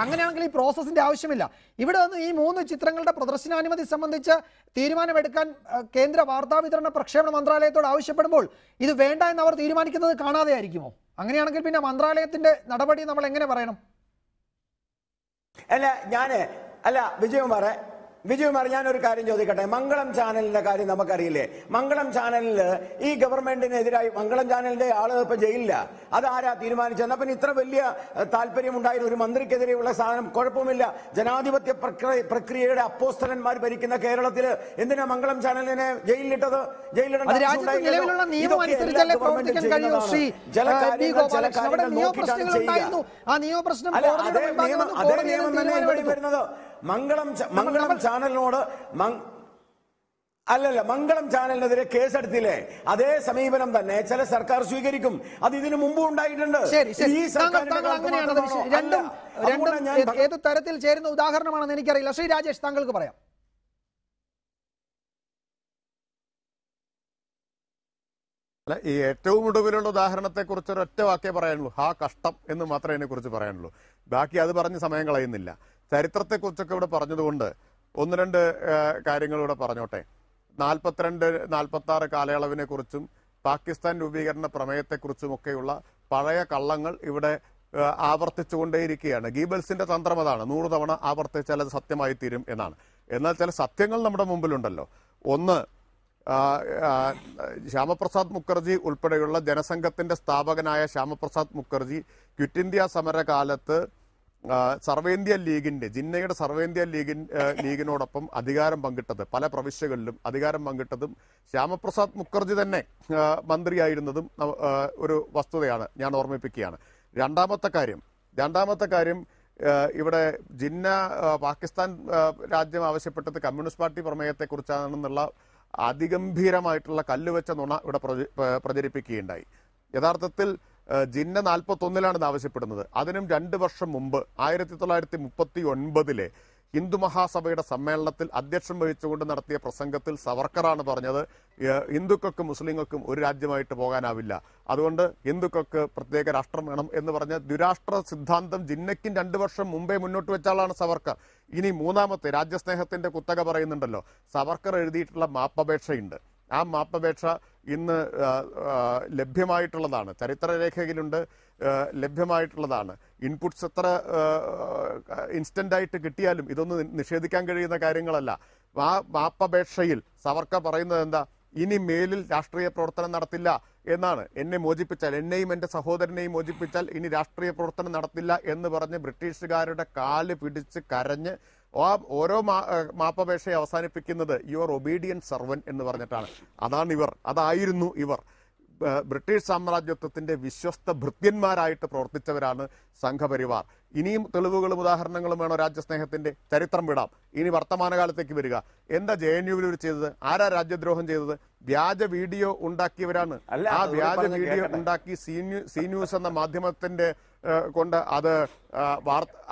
അങ്ങനെയാണെങ്കിൽ ഈ പ്രോസസിന്റെ ആവശ്യമില്ല. ഇവിടെ നിന്ന് ഈ 3 ചിത്രങ്ങളുടെ പ്രദർശനാനുമതി സംബന്ധിച്ച് തീരുമാനമെടുക്കാൻ കേന്ദ്ര വാർത്താവിതരണ പ്രക്ഷേപണ മന്ത്രാലയത്തോട് ആവശ്യപ്പെടുമ്പോൾ ഇത് വേണ്ട എന്ന് അവർ തീരുമാനിക്കുന്നത് കാണാതെ ആയിരിക്കുമോ? അങ്ങനെയാണെങ്കിൽ പിന്നെ മന്ത്രാലയത്തിന്റെ നടപടി നമ്മൾ എങ്ങനെ പറയണം? വിജയകുമാർ, ഞാനൊരു കാര്യം ചോദിക്കട്ടെ. മംഗളം ചാനലിന്റെ കാര്യം നമുക്കറിയില്ലേ? മംഗളം ചാനലിൽ ഈ ഗവൺമെന്റിനെതിരായി മംഗളം ചാനലിന്റെ ആള് ഇപ്പൊ ജയിലില്ല. അത് ആരാ തീരുമാനിച്ചത്? പിന്നെ ഇത്ര വലിയ താല്പര്യം ഉണ്ടായിരുന്ന ഒരു മന്ത്രിക്കെതിരെയുള്ള സാധനം കുഴപ്പമില്ല. ജനാധിപത്യ പ്രക്രിയയുടെ അപ്പോസ്തലന്മാർ ഭരിക്കുന്ന കേരളത്തിൽ എന്തിനാ മംഗളം ചാനലിനെ ജയിലിലിട്ടത്? മംഗളം ചാനലിനോട് മംഗളം ചാനലിനെതിരെ കേസെടുത്തില്ലേ? അതേ സമീപനം തന്നെ ചില സർക്കാർ സ്വീകരിക്കും. അത് ഇതിനു മുമ്പ് ഉണ്ടായിട്ടുണ്ട്. ഏത് തരത്തിൽ ചേരുന്ന ഉദാഹരണമാണെന്ന് എനിക്കറിയില്ല. ശ്രീ രാജേഷ്, താങ്കൾക്ക് പറയാം. അല്ല, ഈ ഏറ്റവും ഒടുവിലുള്ള ഉദാഹരണത്തെ കുറിച്ച് ഒരൊറ്റ വാക്കേ പറയാനുള്ളൂ. കഷ്ടം എന്ന് മാത്രമേ അതിനെ കുറിച്ച് പറയാനുള്ളൂ. ബാക്കി അത് പറഞ്ഞ് സമയം കളയുന്നില്ല. ചരിത്രത്തെക്കുറിച്ചൊക്കെ ഇവിടെ പറഞ്ഞതുകൊണ്ട് 1-2 കാര്യങ്ങൾ ഇവിടെ പറഞ്ഞോട്ടെ. 42-46 കാലയളവിനെ കുറിച്ചും പാകിസ്ഥാൻ രൂപീകരണ പ്രമേയത്തെക്കുറിച്ചുമൊക്കെയുള്ള പഴയ കള്ളങ്ങൾ ഇവിടെ ആവർത്തിച്ചുകൊണ്ടേയിരിക്കുകയാണ്. ഗീബൽസിന്റെ തന്ത്രം അതാണ്, 100 തവണ ആവർത്തിച്ചാൽ അത് സത്യമായി തീരും എന്നാണ്. എന്നാൽ ചില സത്യങ്ങൾ നമ്മുടെ മുമ്പിലുണ്ടല്ലോ. ഒന്ന്, ശ്യാമപ്രസാദ് മുഖർജി ഉൾപ്പെടെയുള്ള ജനസംഘത്തിന്റെ സ്ഥാപകനായ ശ്യാമപ്രസാദ് മുഖർജി ക്വിറ്റ് ഇന്ത്യ സമരകാലത്ത് സർവേന്ത്യ ലീഗിന്റെ ജിന്നയുടെ സർവേന്ത്യ ലീഗിനോടൊപ്പം അധികാരം പങ്കിട്ടത്, പല പ്രവിശ്യകളിലും അധികാരം പങ്കിട്ടതും ശ്യാമപ്രസാദ് മുഖർജി തന്നെ മന്ത്രിയായിരുന്നതും ഒരു വസ്തുതയാണ്, ഞാൻ ഓർമ്മിപ്പിക്കുകയാണ്. രണ്ടാമത്തെ കാര്യം ഇവിടെ ജിന്ന പാകിസ്ഥാൻ രാജ്യം ആവശ്യപ്പെട്ടത് കമ്മ്യൂണിസ്റ്റ് പാർട്ടി പ്രമേയത്തെക്കുറിച്ചാണെന്നുള്ള അതിഗംഭീരമായിട്ടുള്ള കല്ലുവെച്ച നുണ ഇവിടെ പ്രചരിപ്പിക്കുകയുണ്ടായി. യഥാർത്ഥത്തിൽ ജിന്ന 41-ലാണ് ഇത് ആവശ്യപ്പെടുന്നത്. അതിനും 2 വർഷം മുമ്പ് 1939 ഹിന്ദു മഹാസഭയുടെ സമ്മേളനത്തിൽ അധ്യക്ഷം വഹിച്ചുകൊണ്ട് നടത്തിയ പ്രസംഗത്തിൽ സവർക്കറാണ് പറഞ്ഞത്, ഹിന്ദുക്കൾക്കും മുസ്ലിങ്ങൾക്കും ഒരു രാജ്യമായിട്ട് പോകാനാവില്ല, അതുകൊണ്ട് ഹിന്ദുക്കൾക്ക് പ്രത്യേക രാഷ്ട്രം വേണം എന്ന് പറഞ്ഞ ദ്വിരാഷ്ട്ര സിദ്ധാന്തം ജിന്നയ്ക്കും 2 വർഷം മുമ്പേ മുന്നോട്ട് വെച്ച ആളാണ് സവർക്കർ. ഇനി മൂന്നാമത്തെ രാജ്യസ്നേഹത്തിന്റെ കുത്തക പറയുന്നുണ്ടല്ലോ, സവർക്കർ എഴുതിയിട്ടുള്ള മാപ്പപേക്ഷയുണ്ട്. ആ മാപ്പപേക്ഷ ഇന്ന് ലഭ്യമായിട്ടുള്ളതാണ്, ചരിത്രരേഖയിലുണ്ട്, ലഭ്യമായിട്ടുള്ളതാണ്. ഇൻപുട്സ് എത്ര ഇൻസ്റ്റന്റ് ആയിട്ട് കിട്ടിയാലും ഇതൊന്നും നിഷേധിക്കാൻ കഴിയുന്ന കാര്യങ്ങളല്ല. ആ മാപ്പപേക്ഷയിൽ സവർക്കർ പറയുന്നത് എന്താ? ഇനി മേലിൽ രാഷ്ട്രീയ പ്രവർത്തനം നടത്തില്ല എന്നാണ്. എന്നെ മോചിപ്പിച്ചാൽ, എന്നെയും എൻ്റെ സഹോദരനെയും മോചിപ്പിച്ചാൽ ഇനി രാഷ്ട്രീയ പ്രവർത്തനം നടത്തില്ല എന്ന് പറഞ്ഞ് ബ്രിട്ടീഷുകാരുടെ കാല് പിടിച്ച് കരഞ്ഞ് ഓരോ മാപ്പപേക്ഷയെ അവസാനിപ്പിക്കുന്നത് യുവർ ഒബീഡിയന്റ് സർവന്റ് എന്ന് പറഞ്ഞിട്ടാണ്. അതായിരുന്നു ഇവർ. ബ്രിട്ടീഷ് സാമ്രാജ്യത്വത്തിന്റെ വിശ്വസ്ത ഭൃത്യന്മാരായിട്ട് പ്രവർത്തിച്ചവരാണ് സംഘപരിവാർ. ഇനിയും തെളിവുകളും ഉദാഹരണങ്ങളും വേണോ രാജ്യസ്നേഹത്തിന്റെ? ചരിത്രം വിടാം. ഇനി വർത്തമാനകാലത്തേക്ക് വരിക. എന്താ JNU ചെയ്തത്? ആരാ രാജ്യദ്രോഹം ചെയ്തത്? വ്യാജ വീഡിയോ ഉണ്ടാക്കിയവരാണ്. ആ വ്യാജ വീഡിയോ ഉണ്ടാക്കി സി ന്യൂസ് എന്ന മാധ്യമത്തിന്റെ കൊണ്ട് അത്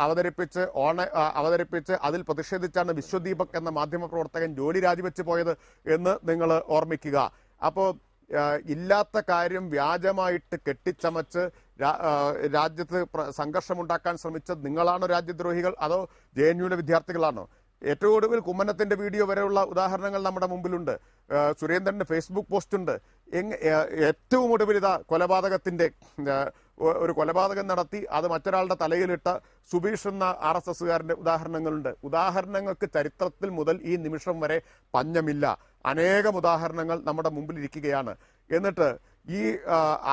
അവതരിപ്പിച്ച് അതിൽ പ്രതിഷേധിച്ചാണ് വിശ്വദീപക് എന്ന മാധ്യമ പ്രവർത്തകൻ ജോലി രാജിവെച്ച് പോയത് എന്ന് നിങ്ങൾ ഓർമ്മിക്കുക. അപ്പോൾ ഇല്ലാത്ത കാര്യം വ്യാജമായിട്ട് കെട്ടിച്ചമച്ച് രാജ്യത്ത് സംഘർഷമുണ്ടാക്കാൻ ശ്രമിച്ചത് നിങ്ങളാണോ രാജ്യദ്രോഹികൾ, അതോ JNUവിന്റെ വിദ്യാർത്ഥികളാണോ? ഏറ്റവും ഒടുവിൽ കുമ്മനത്തിന്റെ വീഡിയോ വരെയുള്ള ഉദാഹരണങ്ങൾ നമ്മുടെ മുമ്പിലുണ്ട്. സുരേന്ദ്രന്റെ ഫേസ്ബുക്ക് പോസ്റ്റ് ഉണ്ട്. ഏറ്റവും ഒടുവിൽ കൊലപാതകത്തിന്റെ ഒരു കൊലപാതകം നടത്തി അത് മറ്റൊരാളുടെ തലയിലിട്ട സുബീഷ് എന്ന RSSകാരന്റെ ഉദാഹരണങ്ങളുണ്ട്. ഉദാഹരണങ്ങൾക്ക് ചരിത്രത്തിൽ മുതൽ ഈ നിമിഷം വരെ പഞ്ഞമില്ല. അനേകം ഉദാഹരണങ്ങൾ നമ്മുടെ മുമ്പിൽ ഇരിക്കുകയാണ്. എന്നിട്ട് ഈ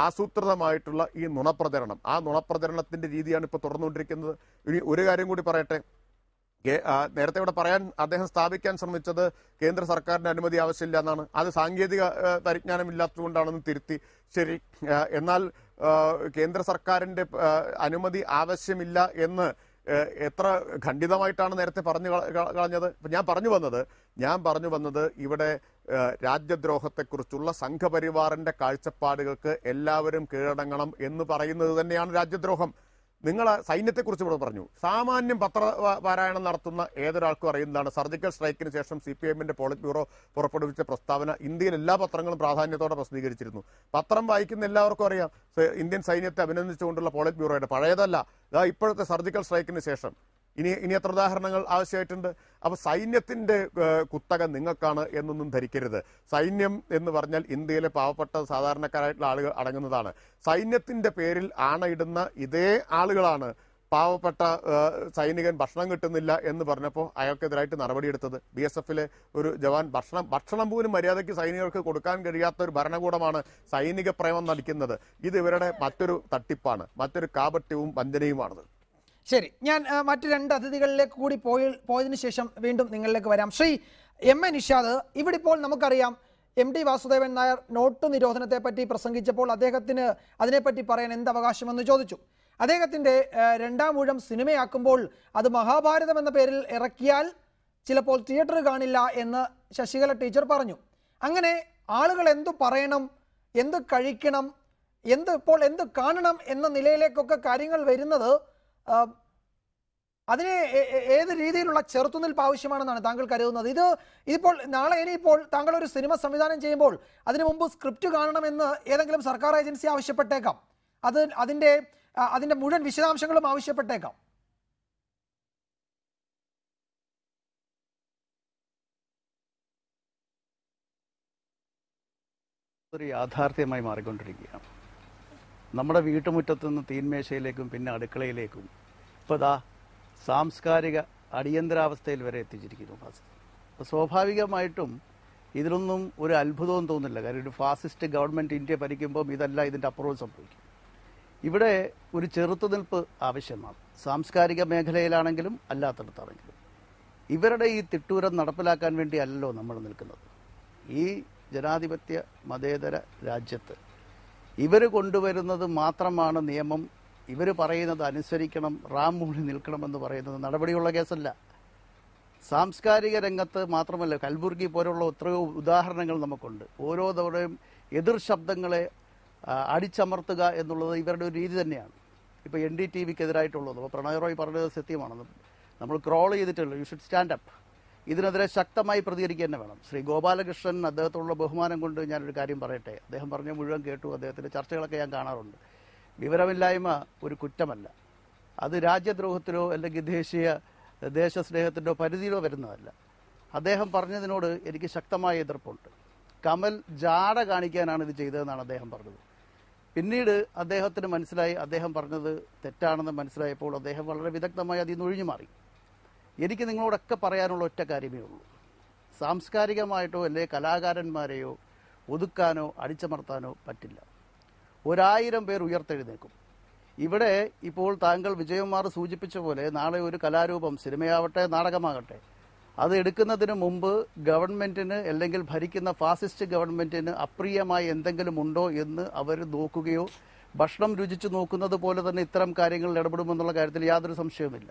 ആസൂത്രിതമായിട്ടുള്ള ഈ നുണപ്രചരണം, ആ നുണപ്രചരണത്തിന്റെ രീതിയാണ് ഇപ്പോൾ തുടർന്നുകൊണ്ടിരിക്കുന്നത്. ഇനി ഒരു കാര്യം കൂടി പറയട്ടെ. നേരത്തെ ഇവിടെ അദ്ദേഹം സ്ഥാപിക്കാൻ ശ്രമിച്ചത് കേന്ദ്ര സർക്കാരിന്റെ അനുമതി ആവശ്യമില്ല എന്നാണ്. അത് സാങ്കേതിക പരിജ്ഞാനം ഇല്ലാത്തതുകൊണ്ടാണെന്ന് തിരുത്തി. ശരി, എന്നാൽ കേന്ദ്ര സർക്കാരിന്റെ അനുമതി ആവശ്യമില്ല എന്ന് എത്ര ഖണ്ഡിതമായിട്ടാണ് നേരത്തെ പറഞ്ഞു കളഞ്ഞത്. ഞാൻ പറഞ്ഞു വന്നത് ഇവിടെ രാജ്യദ്രോഹത്തെക്കുറിച്ചുള്ള സംഘപരിവാറിന്റെ കാഴ്ചപ്പാടുകൾക്ക് എല്ലാവരും കീഴടങ്ങണം എന്ന് പറയുന്നത് തന്നെയാണ് രാജ്യദ്രോഹം. നിങ്ങൾ സൈന്യത്തെക്കുറിച്ച് ഇവിടെ പറഞ്ഞു. സാമാന്യം പത്രപാരായണം നടത്തുന്ന ഏതൊരാൾക്കും അറിയുന്നതാണ് സർജിക്കൽ സ്ട്രൈക്കിന് ശേഷം CPIMന്റെ പോളിറ്റ് ബ്യൂറോ പുറപ്പെടുവിച്ച പ്രസ്താവന ഇന്ത്യയിൽ എല്ലാ പത്രങ്ങളും പ്രാധാന്യത്തോടെ പ്രസിദ്ധീകരിച്ചിരുന്നു. പത്രം വായിക്കുന്ന എല്ലാവർക്കും അറിയാം ഇന്ത്യൻ സൈന്യത്തെ അഭിനന്ദിച്ചുകൊണ്ടുള്ള പോളിറ്റ് ബ്യൂറോയുടെ പഴയതല്ല, ഇപ്പോഴത്തെ സർജിക്കൽ സ്ട്രൈക്കിന് ശേഷം. ഇനി എത്ര ഉദാഹരണങ്ങൾ ആവശ്യമായിട്ടുണ്ട്? അപ്പൊ സൈന്യത്തിന്റെ കുത്തക നിങ്ങൾക്കാണ് എന്നൊന്നും ധരിക്കരുത്. സൈന്യം എന്ന് പറഞ്ഞാൽ ഇന്ത്യയിലെ പാവപ്പെട്ട സാധാരണക്കാരായിട്ടുള്ള ആളുകൾ അടങ്ങുന്നതാണ്. സൈന്യത്തിന്റെ പേരിൽ ആണയിടുന്ന ഇതേ ആളുകളാണ് പാവപ്പെട്ട സൈനികൻ ഭക്ഷണം കിട്ടുന്നില്ല എന്ന് പറഞ്ഞപ്പോൾ അയാൾക്കെതിരായിട്ട് നടപടിയെടുത്തത്. BSFലെ ഒരു ജവാൻ ഭക്ഷണം പോലും മര്യാദയ്ക്ക് സൈനികർക്ക് കൊടുക്കാൻ കഴിയാത്ത ഒരു ഭരണകൂടമാണ് സൈനിക പ്രേമം നടിക്കുന്നത്. ഇത് ഇവരുടെ മറ്റൊരു തട്ടിപ്പാണ്, മറ്റൊരു കാപട്യവും വഞ്ചനയുമാണത്. ശരി, ഞാൻ മറ്റു 2 അതിഥികളിലേക്ക് കൂടി പോയതിനു ശേഷം വീണ്ടും നിങ്ങളിലേക്ക് വരാം. ശ്രീ MA നിഷാദ്, ഇവിടെ ഇപ്പോൾ നമുക്കറിയാം MD വാസുദേവൻ നായർ നോട്ട് നിരോധനത്തെ പറ്റി പ്രസംഗിച്ചപ്പോൾ അദ്ദേഹത്തിന് അതിനെപ്പറ്റി പറയാൻ എന്ത് അവകാശമെന്ന് ചോദിച്ചു. അദ്ദേഹത്തിൻ്റെ 2ാം ഊഴം സിനിമയാക്കുമ്പോൾ അത് മഹാഭാരതം എന്ന പേരിൽ ഇറക്കിയാൽ ചിലപ്പോൾ തിയേറ്റർ കാണില്ല എന്ന് ശശികല ടീച്ചർ പറഞ്ഞു. അങ്ങനെ ആളുകൾ എന്തു പറയണം, എന്ത് കഴിക്കണം, എന്ത് കാണണം എന്ന നിലയിലേക്കൊക്കെ കാര്യങ്ങൾ വരുന്നത് അതിനെ ഏത് രീതിയിലുള്ള ചെറുത്തുനിൽപ്പ് ആവശ്യമാണെന്നാണ് താങ്കൾ കരുതുന്നത്? ഇതിപ്പോൾ ഇനിയിപ്പോൾ താങ്കൾ ഒരു സിനിമ സംവിധാനം ചെയ്യുമ്പോൾ അതിനു മുമ്പ് സ്ക്രിപ്റ്റ് കാണണമെന്ന് ഏതെങ്കിലും സർക്കാർ ഏജൻസി ആവശ്യപ്പെട്ടേക്കാം, അതിന്റെ മുഴുവൻ വിശദാംശങ്ങളും ആവശ്യപ്പെട്ടേക്കാം. ഒരു യാഥാർത്ഥ്യമായി മാറിക്കൊണ്ടിരിക്കുകയാണ്. നമ്മുടെ വീട്ടുമുറ്റത്തു നിന്ന് തീന്മേശയിലേക്കും പിന്നെ അടുക്കളയിലേക്കും ഇപ്പോൾ സാംസ്കാരിക അടിയന്തരാവസ്ഥയിൽ വരെ എത്തിച്ചിരിക്കുന്നു ഫാസിസം. അപ്പോൾ സ്വാഭാവികമായിട്ടും ഇതിലൊന്നും ഒരു അത്ഭുതവും തോന്നില്ല. കാര്യം ഒരു ഫാസിസ്റ്റ് ഗവൺമെൻറ് ഇന്ത്യ ഭരിക്കുമ്പോൾ ഇതല്ല ഇതിൻ്റെ അപ്പുറവും സംഭവിക്കും. ഇവിടെ ഒരു ചെറുത്തുനിൽപ്പ് ആവശ്യമാണ്, സാംസ്കാരിക മേഖലയിലാണെങ്കിലും അല്ലാത്തടത്താണെങ്കിലും. ഇവരുടെ ഈ തിട്ടൂരം നടപ്പിലാക്കാൻ വേണ്ടി അല്ലല്ലോ നമ്മൾ നിൽക്കുന്നത്. ഈ ജനാധിപത്യ മതേതര രാജ്യത്ത് ഇവർ കൊണ്ടുവരുന്നത് മാത്രമാണ് നിയമം, ഇവർ പറയുന്നത് അനുസരിക്കണം, റാം മൂടി നിൽക്കണമെന്ന് പറയുന്നത് നടപടിയുള്ള കേസല്ല. സാംസ്കാരിക രംഗത്ത് മാത്രമല്ല, കൽബുർഗി പോലുള്ള എത്രയോ ഉദാഹരണങ്ങൾ നമുക്കുണ്ട്. ഓരോ തവണയും എതിർ ശബ്ദങ്ങളെ അടിച്ചമർത്തുക എന്നുള്ളത് ഇവരുടെ ഒരു രീതി തന്നെയാണ്. ഇപ്പോൾ NDTVക്കെതിരായിട്ടുള്ളത്, അപ്പോൾ പ്രണയ് റോയ് പറഞ്ഞത് സത്യമാണ്. നമ്മൾ ക്രോൾ ചെയ്തിട്ടുള്ളൂ, യു ഷുഡ് സ്റ്റാൻഡ് അപ്പ്. ഇതിനെതിരെ ശക്തമായി പ്രതികരിക്കുക തന്നെ വേണം. ശ്രീ ഗോപാലകൃഷ്ണൻ, അദ്ദേഹത്തോടുള്ള ബഹുമാനം കൊണ്ട് ഞാനൊരു കാര്യം പറയട്ടെ. അദ്ദേഹം പറഞ്ഞ മുഴുവൻ കേട്ടു, അദ്ദേഹത്തിൻ്റെ ചർച്ചകളൊക്കെ ഞാൻ കാണാറുണ്ട്. വിവരമില്ലായ്മ ഒരു കുറ്റമല്ല, അത് രാജ്യദ്രോഹത്തിലോ അല്ലെങ്കിൽ ദേശസ്നേഹത്തിൻ്റെ പരിധിയിലോ വരുന്നതല്ല. അദ്ദേഹം പറഞ്ഞതിനോട് എനിക്ക് ശക്തമായ എതിർപ്പുണ്ട്. കമൽ ജാട കാണിക്കാനാണ് ഇത് ചെയ്തതെന്നാണ് അദ്ദേഹം പറഞ്ഞത്. പിന്നീട് അദ്ദേഹത്തിന് മനസ്സിലായി അദ്ദേഹം പറഞ്ഞത് തെറ്റാണെന്ന് മനസ്സിലായപ്പോൾ അദ്ദേഹം വളരെ വിദഗ്ധമായി അതിൽ നിന്ന് ഒഴിഞ്ഞു മാറി. എനിക്ക് നിങ്ങളോടൊക്കെ പറയാനുള്ള ഒറ്റ കാര്യമേ ഉള്ളൂ, സാംസ്കാരികമായിട്ടോ അല്ലെങ്കിൽ കലാകാരന്മാരെയോ ഒതുക്കാനോ അടിച്ചമർത്താനോ പറ്റില്ല. 1000 പേർ ഉയർത്തെഴുന്നേക്കും. ഇവിടെ ഇപ്പോൾ താങ്കൾ വിജയകുമാർ സൂചിപ്പിച്ച പോലെ നാളെ ഒരു കലാരൂപം, സിനിമയാവട്ടെ നാടകമാകട്ടെ, അത് എടുക്കുന്നതിന് മുമ്പ് ഗവൺമെൻറ്റിന് അല്ലെങ്കിൽ ഭരിക്കുന്ന ഫാസിസ്റ്റ് ഗവൺമെൻറ്റിന് അപ്രിയമായി എന്തെങ്കിലും ഉണ്ടോ എന്ന് അവർ നോക്കുകയോ ഭക്ഷണം രുചിച്ച് നോക്കുന്നത് പോലെ തന്നെ ഇത്തരം കാര്യങ്ങളിൽ ഇടപെടുമെന്നുള്ള കാര്യത്തിൽ യാതൊരു സംശയവുമില്ല.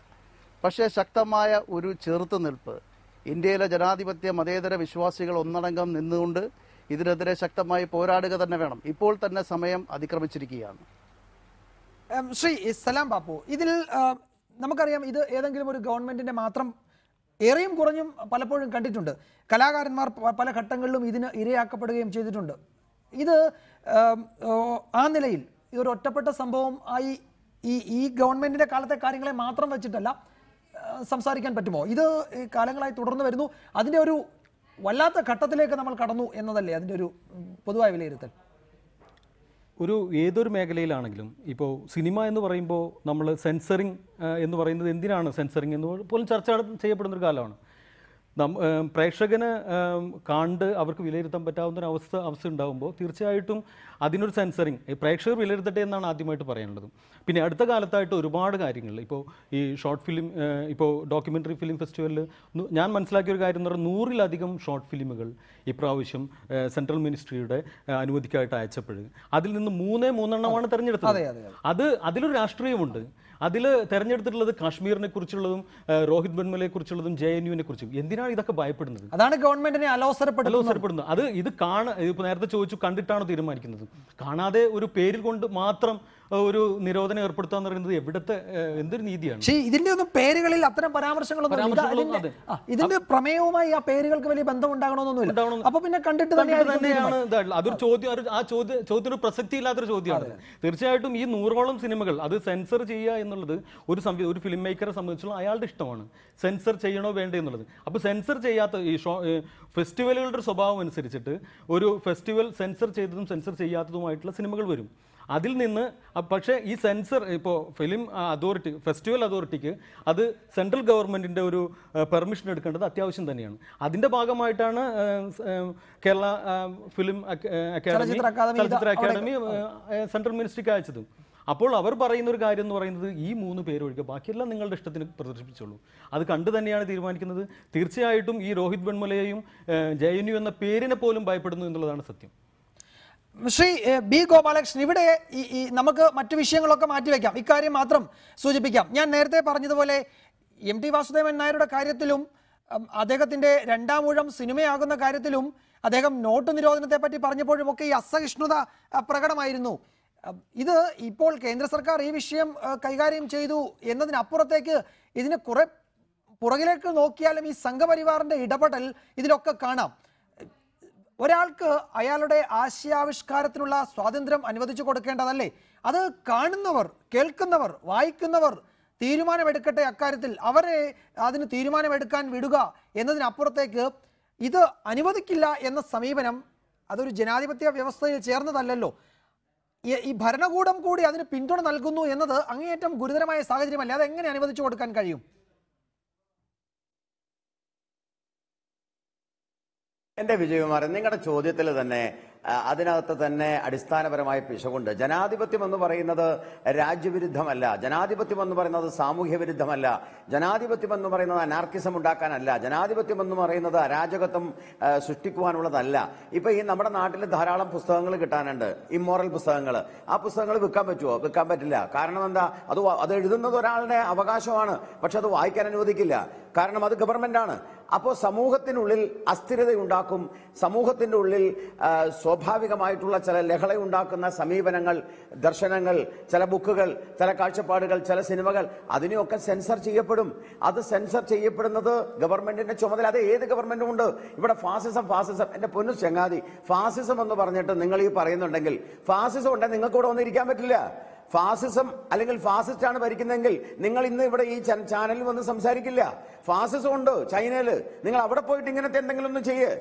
പക്ഷേ ശക്തമായ ഒരു ചെറുത്തുനിൽപ്പ് ഇന്ത്യയിലെ ജനാധിപത്യ മതേതര വിശ്വാസികൾ ഒന്നടങ്കം നിന്നുകൊണ്ട് ഇതിനെതിരെ ശക്തമായി പോരാടുക തന്നെ വേണം. ഇപ്പോൾ തന്നെ സമയം അതിക്രമിച്ചിരിക്കുകയാണ്. ശ്രീ സലാം ബാപ്പു, ഇതിൽ നമുക്കറിയാം ഇത് ഏതെങ്കിലും ഒരു ഗവൺമെന്റിന്റെ മാത്രം ഏറെയും കുറഞ്ഞും പലപ്പോഴും കണ്ടിട്ടുണ്ട്. കലാകാരന്മാർ പല ഘട്ടങ്ങളിലും ഇതിന് ഇരയാക്കപ്പെടുകയും ചെയ്തിട്ടുണ്ട്. ഇത് ആ നിലയിൽ ഇതൊരു ഒറ്റപ്പെട്ട സംഭവം ആയി ഈ ഗവൺമെന്റിന്റെ കാലത്തെ കാര്യങ്ങളെ മാത്രം വെച്ചിട്ടല്ല സംസാരിക്കാൻ പറ്റുമോ? ഇത് കാലങ്ങളായി തുടർന്ന് വരുന്നു, അതിൻ്റെ ഒരു വല്ലാത്ത ഘട്ടത്തിലേക്ക് നമ്മൾ കടന്നു എന്നതല്ലേ അതിൻ്റെ ഒരു പൊതുവായ വിലയിരുത്തൽ? ഏതൊരു മേഖലയിലാണെങ്കിലും ഇപ്പോൾ സിനിമ എന്ന് പറയുമ്പോൾ നമ്മൾ സെൻസറിങ് എന്ന് പറയുന്നത് എന്തിനാണ് സെൻസറിങ് എന്ന് പോലും ചർച്ച ചെയ്യപ്പെടുന്നൊരു കാലമാണ്. പ്രേക്ഷകന് കണ്ട് അവർക്ക് വിലയിരുത്താൻ പറ്റാവുന്ന അവസ്ഥ ഉണ്ടാകുമ്പോൾ തീർച്ചയായിട്ടും അതിനൊരു സെൻസറിങ് പ്രേക്ഷകർ വിലയിരുത്തട്ടെ എന്നാണ് ആദ്യമായിട്ട് പറയാനുള്ളത്. പിന്നെ അടുത്ത കാലത്തായിട്ട് ഒരുപാട് കാര്യങ്ങൾ ഇപ്പോൾ ഈ ഷോർട്ട് ഫിലിം, ഇപ്പോൾ ഡോക്യുമെൻ്ററി ഫിലിം ഫെസ്റ്റിവലിൽ ഞാൻ മനസ്സിലാക്കിയ ഒരു കാര്യം എന്ന് പറഞ്ഞാൽ 100-ലധികം ഷോർട്ട് ഫിലിമുകൾ ഇപ്രാവശ്യം സെൻട്രൽ മിനിസ്ട്രിയുടെ അനുമതിക്കായിട്ട് അയച്ചപ്പോൾ അതിൽ നിന്ന് 3 തിരഞ്ഞെടുത്തത്. അതിലൊരു രാഷ്ട്രീയമുണ്ട്. അതിൽ തിരഞ്ഞെടുത്തിട്ടുള്ളത് കാശ്മീരിനെ കുറിച്ചുള്ളതും രോഹിത് വെൺമലയെ കുറിച്ചുള്ളതും JNUവിനെ കുറിച്ചും. എന്തിനാണ് ഇതൊക്കെ ഭയപ്പെടുന്നത്? അതാണ് ഗവൺമെന്റിനെ അലോസരപ്പെടുന്നത്. അത് ഇപ്പോൾ നേരത്തെ ചോദിച്ചു, കണ്ടിട്ടാണോ തീരുമാനിക്കുന്നത്? കാണാതെ ഒരു പേരിൽ കൊണ്ട് മാത്രം ഒരു നിരോധനം ഏർപ്പെടുത്തുക എന്ന് പറയുന്നത് എവിടത്തെ എന്തൊരു നീതിയാണ്? പക്ഷേ ഇതിന്റെ ഒന്നും പേരുകളിൽ അത്തരം പരാമർശങ്ങളൊന്നും ഇതിന്റെ പ്രമേയവുമായി ആ പേരുകൾക്ക് വലിയ ബന്ധം ഉണ്ടാകണമെന്നൊന്നുമില്ല. അപ്പൊ പിന്നെ കണ്ടിട്ട് തന്നെയാണ് അതൊരു ചോദ്യം, ആ ചോദ്യത്തിന് പ്രസക്തി ഇല്ലാത്തൊരു ചോദ്യമാണ്. തീർച്ചയായിട്ടും ഈ 100ഓളം സിനിമകൾ അത് സെൻസർ ചെയ്യുക എന്നുള്ളത് ഒരു ഫിലിം മേക്കറെ സംബന്ധിച്ചുള്ള അയാളുടെ ഇഷ്ടമാണ്, സെൻസർ ചെയ്യണോ വേണ്ടേ എന്നുള്ളത്. അപ്പോൾ സെൻസർ ചെയ്യാത്ത ഈ ഫെസ്റ്റിവലുകളുടെ സ്വഭാവം അനുസരിച്ചിട്ട് ഒരു ഫെസ്റ്റിവൽ സെൻസർ ചെയ്തതും സെൻസർ ചെയ്യാത്തതുമായിട്ടുള്ള സിനിമകൾ വരും. അതിൽ നിന്ന് പക്ഷേ ഈ സെൻസർ ഇപ്പോൾ ഫിലിം അതോറിറ്റി, ഫെസ്റ്റിവൽ അതോറിറ്റിക്ക് അത് സെൻട്രൽ ഗവൺമെൻറ്റിൻ്റെ ഒരു പെർമിഷൻ എടുക്കേണ്ടത് അത്യാവശ്യം തന്നെയാണ്. അതിൻ്റെ ഭാഗമായിട്ടാണ് കേരള ഫിലിം അക്കാദമി, ചലച്ചിത്ര അക്കാദമി സെൻട്രൽ മിനിസ്ട്രിക്ക് അയച്ചത്. അപ്പോൾ അവർ പറയുന്ന ഒരു കാര്യം എന്ന് പറയുന്നത് ഈ 3 പേരൊഴികെ ബാക്കിയെല്ലാം നിങ്ങളുടെ ഇഷ്ടത്തിന് പ്രദർശിപ്പിച്ചോളൂ. അത് കണ്ടു തന്നെയാണ് തീരുമാനിക്കുന്നത്. തീർച്ചയായിട്ടും ഈ രോഹിത് വെൺമുലയെയും JNU എന്ന പേരിനെ പോലും ഭയപ്പെടുന്നു എന്നുള്ളതാണ് സത്യം. ശ്രീ ബി ഗോപാലകൃഷ്ണൻ, ഇവിടെ ഈ നമുക്ക് മറ്റു വിഷയങ്ങളൊക്കെ മാറ്റിവെക്കാം, ഇക്കാര്യം മാത്രം സൂചിപ്പിക്കാം. ഞാൻ നേരത്തെ പറഞ്ഞതുപോലെ MT വാസുദേവൻ നായരുടെ കാര്യത്തിലും അദ്ദേഹത്തിൻ്റെ 2ാം ഊഴം സിനിമയാകുന്ന കാര്യത്തിലും അദ്ദേഹം നോട്ട് നിരോധനത്തെ പറ്റി പറഞ്ഞപ്പോഴും ഒക്കെ ഈ അസഹിഷ്ണുത പ്രകടമായിരുന്നു. ഇത് ഇപ്പോൾ കേന്ദ്ര സർക്കാർ ഈ വിഷയം കൈകാര്യം ചെയ്തു എന്നതിനപ്പുറത്തേക്ക് ഇതിന് കുറെ പുറകിലേക്ക് നോക്കിയാലും ഈ സംഘപരിവാറിൻ്റെ ഇടപെടൽ ഇതിലൊക്കെ കാണാം. ഒരാൾക്ക് അയാളുടെ ആശയാവിഷ്കാരത്തിനുള്ള സ്വാതന്ത്ര്യം അനുവദിച്ചു കൊടുക്കേണ്ടതല്ലേ? അത് കാണുന്നവർ, കേൾക്കുന്നവർ, വായിക്കുന്നവർ തീരുമാനമെടുക്കട്ടെ. അക്കാര്യത്തിൽ അവരെ അതിന് തീരുമാനമെടുക്കാൻ വിടുക എന്നതിനപ്പുറത്തേക്ക് ഇത് അനുവദിക്കില്ല എന്ന സമീപനം അതൊരു ജനാധിപത്യ വ്യവസ്ഥയിൽ ചേർന്നതല്ലല്ലോ. ഈ ഭരണകൂടം കൂടി അതിന് പിന്തുണ നൽകുന്നു എന്നത് അങ്ങേയറ്റം ഗുരുതരമായ സാഹചര്യമല്ല. അതെങ്ങനെ അനുവദിച്ചു കൊടുക്കാൻ കഴിയും? എൻ്റെ വിജയകുമാരൻ, നിങ്ങളുടെ ചോദ്യത്തിൽ തന്നെ അതിനകത്ത് തന്നെ അടിസ്ഥാനപരമായ പിശകുണ്ട്. ജനാധിപത്യം എന്ന് പറയുന്നത് രാജ്യവിരുദ്ധമല്ല, ജനാധിപത്യം എന്ന് പറയുന്നത് സാമൂഹ്യ വിരുദ്ധമല്ല, ജനാധിപത്യം എന്ന് പറയുന്നത് അനാർക്കിസം ഉണ്ടാക്കാനല്ല, ജനാധിപത്യം എന്ന് പറയുന്നത് അരാജകത്വം സൃഷ്ടിക്കുവാനുള്ളതല്ല. ഇപ്പൊ ഈ നമ്മുടെ നാട്ടിൽ ധാരാളം പുസ്തകങ്ങൾ കിട്ടാനുണ്ട്, ഇമ്മോറൽ പുസ്തകങ്ങൾ. ആ പുസ്തകങ്ങൾ വിൽക്കാൻ പറ്റുമോ? വിൽക്കാൻ പറ്റില്ല. കാരണം എന്താ? അത് എഴുതുന്നത് ഒരാളുടെ അവകാശമാണ്, പക്ഷെ അത് വായിക്കാൻ അനുവദിക്കില്ല. കാരണം അത് ഗവൺമെന്റ് ആണ്. അപ്പോൾ സമൂഹത്തിനുള്ളിൽ അസ്ഥിരതയുണ്ടാക്കും, സമൂഹത്തിൻ്റെ ഉള്ളിൽ സ്വാഭാവികമായിട്ടുള്ള ചില ലഹളയുണ്ടാക്കുന്ന സമീപനങ്ങൾ, ദർശനങ്ങൾ, ചില ബുക്കുകൾ, ചില കാഴ്ചപ്പാടുകൾ, ചില സിനിമകൾ, അതിനെയൊക്കെ സെൻസർ ചെയ്യപ്പെടും. അത് സെൻസർ ചെയ്യപ്പെടുന്നത് ഗവൺമെന്റിന്റെ ചുമതല. അത് ഏത് ഗവൺമെന്റും ഉണ്ട്. ഇവിടെ ഫാസിസം എന്റെ പൊന്നു ചങ്ങാതി, ഫാസിസം എന്ന് പറഞ്ഞിട്ട് നിങ്ങൾ ഈ പറയുന്നുണ്ടെങ്കിൽ, ഫാസിസം ഉണ്ടെങ്കിൽ നിങ്ങൾക്ക് ഇവിടെ വന്നിരിക്കാൻ പറ്റില്ല. ഫാസിസം അല്ലെങ്കിൽ ഫാസിസ്റ്റ് ആണ് ഭരിക്കുന്നതെങ്കിൽ നിങ്ങൾ ഇന്ന് ഇവിടെ ഈ ചാനലിൽ വന്ന് സംസാരിക്കില്ല. ഫാസിസം ഉണ്ട് ചൈനയിൽ. നിങ്ങൾ അവിടെ പോയിട്ട് ഇങ്ങനത്തെ എന്തെങ്കിലും ഒന്ന് ചെയ്യേ,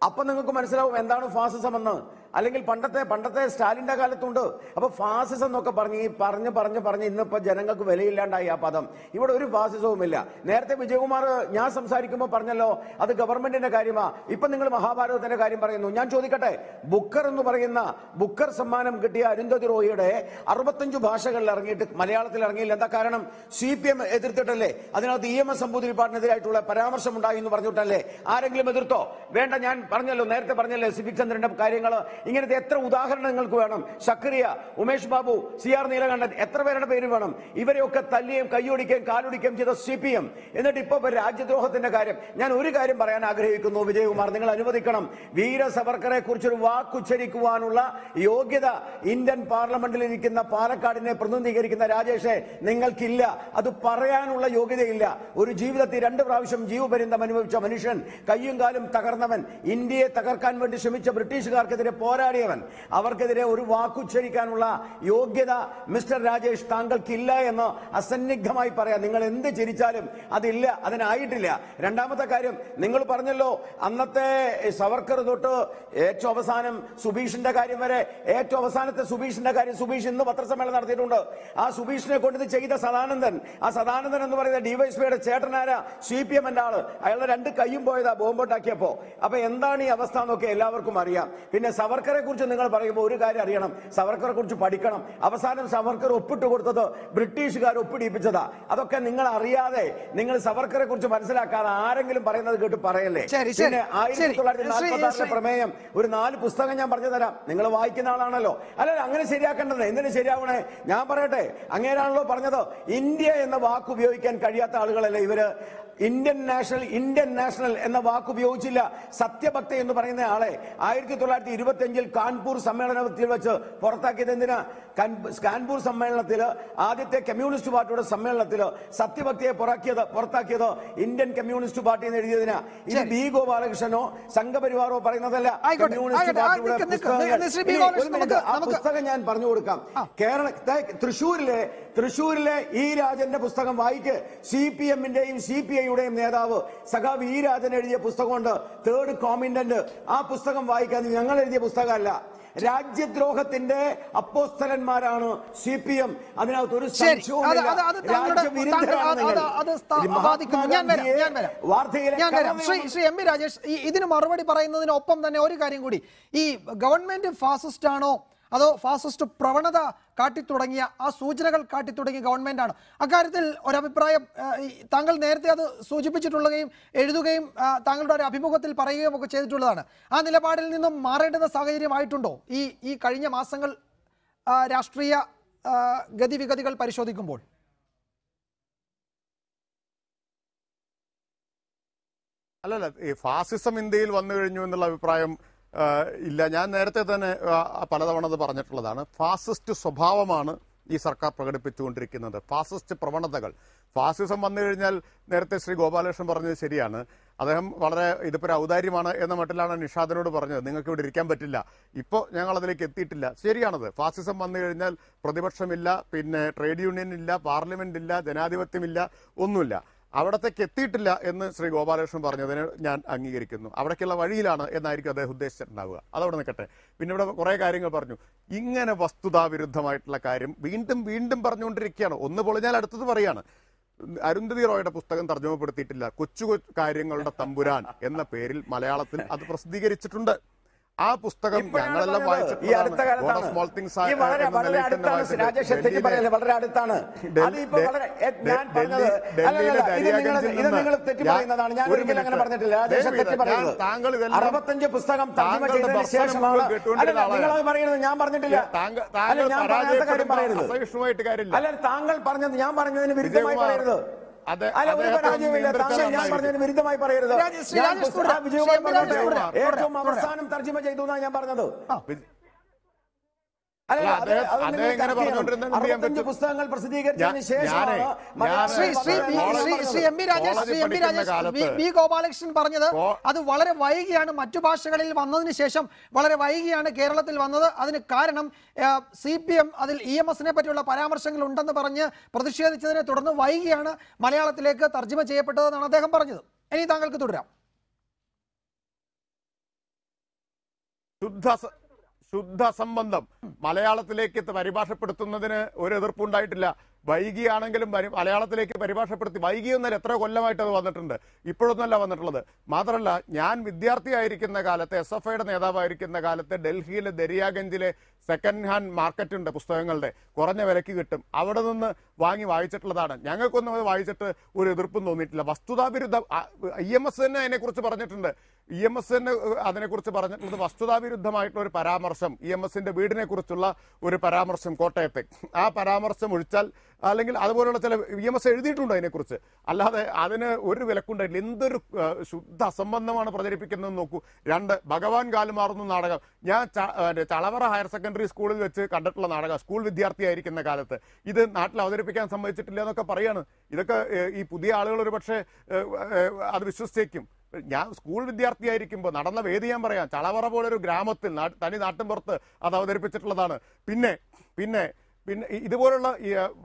അപ്പൊ നിങ്ങൾക്ക് മനസ്സിലാവും എന്താണ് ഫാസിസം എന്ന്. അല്ലെങ്കിൽ പണ്ടത്തെ സ്റ്റാലിന്റെ കാലത്തുണ്ട്. അപ്പൊ ഫാസിസം എന്നൊക്കെ പറഞ്ഞ് ഇന്നിപ്പോ ജനങ്ങൾക്ക് വിലയില്ലാണ്ടായി ആ പദം. ഇവിടെ ഒരു ഫാസിസവും ഇല്ല. നേരത്തെ വിജയകുമാർ ഞാൻ സംസാരിക്കുമ്പോൾ പറഞ്ഞല്ലോ അത് ഗവൺമെന്റിന്റെ കാര്യമാ. ഇപ്പൊ നിങ്ങൾ മഹാഭാരതത്തിന്റെ കാര്യം പറയുന്നു. ഞാൻ ചോദിക്കട്ടെ, ബുക്കർ എന്ന് പറയുന്ന ബുക്കർ സമ്മാനം കിട്ടിയ അരുന്ധതി റോയിയുടെ 65 ഭാഷകളിൽ ഇറങ്ങിയിട്ട് മലയാളത്തിൽ ഇറങ്ങിയില്ല. എന്താ കാരണം? CPM എതിർത്തിട്ടല്ലേ? അതിനകത്ത് EMS നമ്പൂതിരിപ്പാടിനെതിരായിട്ടുള്ള പരാമർശം ഉണ്ടായി എന്ന് പറഞ്ഞിട്ടല്ലേ? ആരെങ്കിലും എതിർത്തോ? വേണ്ട. ഞാൻ പറഞ്ഞല്ലോ, നേരത്തെ പറഞ്ഞല്ലേ സിവിക് ചന്ദ്രന്റെ കാര്യങ്ങൾ. ഇങ്ങനത്തെ എത്ര ഉദാഹരണം നിങ്ങൾക്ക് വേണം? സക്കറിയ, ഉമേഷ് ബാബു, CR നീലകണ്ഠൻ, എത്ര പേരുടെ പേര് വേണം? ഇവരെയൊക്കെ തല്ലിയും കൈയൊടിക്കുകയും കാലൊടിക്കുകയും ചെയ്ത CPM. എന്നിട്ട് ഇപ്പൊ രാജ്യദ്രോഹത്തിന്റെ കാര്യം. ഞാൻ ഒരു കാര്യം പറയാൻ ആഗ്രഹിക്കുന്നു വിജയകുമാർ, നിങ്ങൾ അനുവദിക്കണം. വീര സവർക്കറെ കുറിച്ചൊരു വാക്കുച്ചരിക്കുവാനുള്ള യോഗ്യത ഇന്ത്യൻ പാർലമെന്റിൽ ഇരിക്കുന്ന പാലക്കാടിനെ പ്രതിനിധീകരിക്കുന്ന രാജേഷെ നിങ്ങൾക്കില്ല. അത് പറയാനുള്ള യോഗ്യതയില്ല. ഒരു ജീവിതത്തിൽ 2 പ്രാവശ്യം ജീവപര്യന്തം അനുഭവിച്ച മനുഷ്യൻ, കയ്യും കാലും തകർന്നവൻ, ഇന്ത്യയെ തകർക്കാൻ വേണ്ടി ശ്രമിച്ച ബ്രിട്ടീഷുകാർക്കെതിരെ പോരാടിയവൻ, അവർക്കെതിരെ ഒരു വാക്കുച്ചരിക്കാനുള്ള യോഗ്യത മിസ്റ്റർ രാജേഷ് താങ്കൾക്കില്ല എന്ന് അസന്നിഗ്ധമായി പറയാം. നിങ്ങൾ എന്ത് ചിരിച്ചാലും അതില്ല, അതിനായിട്ടില്ല. രണ്ടാമത്തെ കാര്യം, നിങ്ങൾ പറഞ്ഞല്ലോ അന്നത്തെ സവർക്കർ തൊട്ട് ഏറ്റവും അവസാനം സുബീഷിന്റെ കാര്യം വരെ, ഏറ്റവും അവസാനത്തെ സുബീഷിന്റെ കാര്യം, സുബീഷ് ഇന്ന് പത്രസമ്മേളനം നടത്തിയിട്ടുണ്ട്. ആ സുബീഷിനെ കൊണ്ട് ഇത് ചെയ്ത സദാനന്ദൻ, ആ സദാനന്ദൻ എന്ന് പറയുന്ന ഡിവൈഎസ്പിയുടെ ചേട്ടനാര CPM ആള്, അയാളുടെ 2 കൈയും പോയതാ ബോംബുണ്ടാക്കിയപ്പോ. അപ്പൊ എന്താണ് ഈ അവസ്ഥ എന്നൊക്കെ എല്ലാവർക്കും അറിയാം. പിന്നെ സവർക്കറെ കുറിച്ച് നിങ്ങൾ പറയുമ്പോൾ ഒരു കാര്യം അറിയണം, സവർക്കറെ കുറിച്ച് പഠിക്കണം. അവസാനം സവർക്കർ ഒപ്പിട്ട് കൊടുത്തത് ബ്രിട്ടീഷുകാർ ഒപ്പിടിപ്പിച്ചതാ. അതൊക്കെ നിങ്ങൾ അറിയാതെ, നിങ്ങൾ സവർക്കറെ കുറിച്ച് മനസ്സിലാക്കാതെ ആരെങ്കിലും പറയുന്നത് കേട്ട് പറയല്ലേ. പിന്നെ 1946 പ്രമേയം ഒരു 4 പുസ്തകം ഞാൻ പറഞ്ഞു തരാം, നിങ്ങൾ വായിക്കുന്ന ആളാണല്ലോ. അല്ല, അങ്ങനെ ശരിയാക്കേണ്ടത് എന്തിനു ശരിയാവണേ? ഞാൻ പറയട്ടെ, അങ്ങേരാണല്ലോ പറഞ്ഞത് ഇന്ത്യ എന്ന വാക്ക് ഉപയോഗിക്കാൻ കഴിയാത്ത ആളുകളല്ലേ ഇവര്. ഇന്ത്യൻ നാഷണൽ എന്ന വാക്ക് ഉപയോഗിച്ചില്ല. സത്യഭക്ത എന്ന് പറയുന്ന ആളെ 1925 1975 കാൺപൂർ സമ്മേളനത്തിൽ വെച്ച് പുറത്താക്കിയത് എന്തിനാ? കാൺപൂർ സമ്മേളനത്തിൽ ആദ്യത്തെ കമ്മ്യൂണിസ്റ്റ് പാർട്ടിയുടെ സമ്മേളനത്തിൽ സത്യഭക്തിയെ പുറത്താക്കിയത് ഇന്ത്യൻ കമ്മ്യൂണിസ്റ്റ് പാർട്ടി എന്ന് എഴുതിയതിനാ. ഇത് ബി ഗോപാലകൃഷ്ണനോ സംഘപരിവാറോ പറയുന്നതല്ല. കമ്മ്യൂണിസ്റ്റ് പാർട്ടിയുടെ പുസ്തകം ഞാൻ പറഞ്ഞു കൊടുക്കാം. തൃശൂരിലെ ഇ രാജന്റെ പുസ്തകം വായിക്ക്. CPM-ന്റെയും CPI-യുടെയും നേതാവ് സഖാവ് ഇ രാജൻ എഴുതിയ പുസ്തകമുണ്ട്, തേർഡ് കോമിൻഡന്റ്. ആ പുസ്തകം വായിക്കാൻ ഞങ്ങൾ എഴുതിയ പുസ്തകമല്ല. രാജ്യദ്രോഹത്തിന്റെ അപ്പോസ്തലന്മാരാണ് CPM. അതിനകത്ത് ഒരു ശ്രീ എം.വി. രാജേഷ്, ഇതിന് മറുപടി പറയുന്നതിനൊപ്പം തന്നെ ഒരു കാര്യം കൂടി, ഈ ഗവൺമെന്റ് ഫാസിസ്റ്റ് ആണോ അതോ ഫാസിസ്റ്റ് പ്രവണത കാട്ടിത്തുടങ്ങിയ ആ സൂചനകൾ കാട്ടിത്തുടങ്ങിയ ഗവൺമെന്റാണ്? അക്കാര്യത്തിൽ ഒരഭിപ്രായം താങ്കൾ നേരത്തെ അത് സൂചിപ്പിച്ചിട്ടുള്ളതും എഴുതുകയും താങ്കളുടെ ഒരു അഭിമുഖത്തിൽ പറയുകയും ഒക്കെ ചെയ്തിട്ടുള്ളതാണ്. ആ നിലപാടിൽ നിന്നും മാറേണ്ടുന്ന സാഹചര്യമായിട്ടുണ്ടോ ഈ കഴിഞ്ഞ മാസങ്ങൾ രാഷ്ട്രീയ ഗതിവിഗതികൾ പരിശോധിക്കുമ്പോൾ? അല്ലല്ല, ഈ ഫാസിസം ഇന്ത്യയിൽ വന്നു കഴിഞ്ഞു എന്നുള്ള അഭിപ്രായം ഇല്ല. ഞാൻ നേരത്തെ തന്നെ പലതവണ അത് പറഞ്ഞിട്ടുള്ളതാണ്. ഫാസിസ്റ്റ് സ്വഭാവമാണ് ഈ സർക്കാർ പ്രകടിപ്പിച്ചുകൊണ്ടിരിക്കുന്നത്, ഫാസിസ്റ്റ് പ്രവണതകൾ. ഫാസിസം വന്നു കഴിഞ്ഞാൽ നേരത്തെ ശ്രീ ഗോപാലകൃഷ്ണൻ പറഞ്ഞത് ശരിയാണ്. അദ്ദേഹം വളരെ ഇതിപ്പോൾ ഔദാര്യമാണ് എന്ന മട്ടിലാണ് നിഷാദിനോട് പറഞ്ഞത്, നിങ്ങൾക്ക് ഇവിടെ ഇരിക്കാൻ പറ്റില്ല. ഇപ്പോൾ ഞങ്ങൾ അതിലേക്ക് എത്തിയിട്ടില്ല. ശരിയാണത്. ഫാസിസം വന്നു കഴിഞ്ഞാൽ പ്രതിപക്ഷമില്ല, പിന്നെ ട്രേഡ് യൂണിയൻ ഇല്ല, പാർലമെന്റ് ഇല്ല, ജനാധിപത്യമില്ല, ഒന്നുമില്ല. അവിടത്തേക്ക് എത്തിയിട്ടില്ല എന്ന് ശ്രീ ഗോപാലകൃഷ്ണൻ പറഞ്ഞതിന് ഞാൻ അംഗീകരിക്കുന്നു. അവിടേക്കുള്ള വഴിയിലാണ് എന്നായിരിക്കും അദ്ദേഹം ഉദ്ദേശിച്ചിട്ടുണ്ടാവുക. അതവിടെ നിൽക്കട്ടെ. പിന്നെ ഇവിടെ കുറേ കാര്യങ്ങൾ പറഞ്ഞു. ഇങ്ങനെ വസ്തുതാവിരുദ്ധമായിട്ടുള്ള കാര്യം വീണ്ടും വീണ്ടും പറഞ്ഞുകൊണ്ടിരിക്കുകയാണ്. ഒന്ന് പൊളിഞ്ഞാൽ അടുത്തത് പറയാണ്. അരുന്ധതി റോയുടെ പുസ്തകം തർജ്ജമപ്പെടുത്തിയിട്ടില്ല. കൊച്ചു കാര്യങ്ങളുടെ തമ്പുരാൻ എന്ന പേരിൽ മലയാളത്തിൽ അത് പ്രസിദ്ധീകരിച്ചിട്ടുണ്ട്. ആ പുസ്തകം ഞങ്ങളെല്ലാം അസഹിഷ്ണുമായിട്ട് കാര്യമില്ല. താങ്കൾ പറഞ്ഞത് ഞാൻ പറഞ്ഞതിന് വിരുദ്ധമായി പറയരുത്. വിരുദ്ധമായി പറയരുത്. ഏറ്റവും അവസാനം തർജ്ജമ ചെയ്തു എന്നാണ് ഞാൻ പറഞ്ഞത്. പുസ്തകങ്ങൾ പ്രസിദ്ധീകരിച്ചതിന് ശേഷമാണ് ബി ഗോപാലകൃഷ്ണൻ പറഞ്ഞത് അത് വളരെ വൈകിയാണ് മറ്റു ഭാഷകളിൽ വന്നതിന് ശേഷം വളരെ വൈകിയാണ് കേരളത്തിൽ വന്നത്. അതിന് കാരണം CPM അതിൽ EMS-നെ പറ്റിയുള്ള പരാമർശങ്ങൾ ഉണ്ടെന്ന് പറഞ്ഞ് പ്രതിഷേധിച്ചതിനെ തുടർന്ന് വൈകിയാണ് മലയാളത്തിലേക്ക് തർജ്ജമ ചെയ്യപ്പെട്ടതെന്നാണ് അദ്ദേഹം പറഞ്ഞത്. ഇനി താങ്കൾക്ക് തുടരാം. ശുദ്ധ സംബന്ധം മലയാളത്തിലേക്ക് പരിഭാഷപ്പെടുത്തുന്നതിന് ഒരു എതിർപ്പുണ്ടായിട്ടില്ല. വൈകിയാണെങ്കിലും മലയാളത്തിലേക്ക് പരിഭാഷപ്പെടുത്തി. വൈകിയൊന്നല്ല, എത്ര കൊല്ലമായിട്ട് അത് വന്നിട്ടുണ്ട്. ഇപ്പോഴൊന്നല്ല വന്നിട്ടുള്ളത്. മാത്രമല്ല, ഞാൻ വിദ്യാർത്ഥിയായിരിക്കുന്ന കാലത്ത്, SFIയുടെ നേതാവായിരിക്കുന്ന കാലത്ത് ഡൽഹിയിലെ ദരിയാഗഞ്ചിലെ സെക്കൻഡ് ഹാൻഡ് മാർക്കറ്റ് ഉണ്ട് പുസ്തകങ്ങളുടെ, കുറഞ്ഞ വിലയ്ക്ക് കിട്ടും. അവിടെ നിന്ന് വാങ്ങി വായിച്ചിട്ടുള്ളതാണ്. ഞങ്ങൾക്കൊന്നും അത് വായിച്ചിട്ട് ഒരു എതിർപ്പും തോന്നിയിട്ടില്ല. വസ്തുതാവിരുദ്ധം EMS തന്നെ അതിനെക്കുറിച്ച് പറഞ്ഞിട്ടുണ്ട്. EMS തന്നെ അതിനെക്കുറിച്ച് പറഞ്ഞിട്ടുള്ളത് വസ്തുതാവിരുദ്ധമായിട്ടുള്ള ഒരു പരാമർശം, EMS-ന്റെ വീടിനെ കുറിച്ചുള്ള ഒരു പരാമർശം കോട്ടയത്തെ, ആ പരാമർശം ഒഴിച്ചാൽ, അല്ലെങ്കിൽ അതുപോലുള്ള ചില EMS എഴുതിയിട്ടുണ്ട് അതിനെക്കുറിച്ച്. അല്ലാതെ അതിന് ഒരു വിലക്കുണ്ടായിട്ടില്ല. എന്തൊരു ശുദ്ധ അസംബന്ധമാണ് പ്രചരിപ്പിക്കുന്നതെന്ന് നോക്കൂ. 2, ഭഗവാൻ കാലുമാറുന്ന നാടകം ഞാൻ ചളവറ ഹയർ സെക്കൻഡറി സ്കൂളിൽ വെച്ച് കണ്ടിട്ടുള്ള നാടകം, സ്കൂൾ വിദ്യാർത്ഥിയായിരിക്കുന്ന കാലത്ത്. ഇത് നാട്ടിൽ അവതരിപ്പിക്കാൻ സമ്മതിച്ചിട്ടില്ല എന്നൊക്കെ പറയാണ്. ഇതൊക്കെ ഈ പുതിയ ആളുകൾ ഒരു പക്ഷേ അത് വിശ്വസിച്ചേക്കും. ഞാൻ സ്കൂൾ വിദ്യാർത്ഥിയായിരിക്കുമ്പോൾ നടന്ന വേദി ഞാൻ പറയാം. ചളവറ പോലൊരു ഗ്രാമത്തിൽ തനി നാട്ടിൻപുറത്ത് അത് അവതരിപ്പിച്ചിട്ടുള്ളതാണ്. പിന്നെ ഇതുപോലുള്ള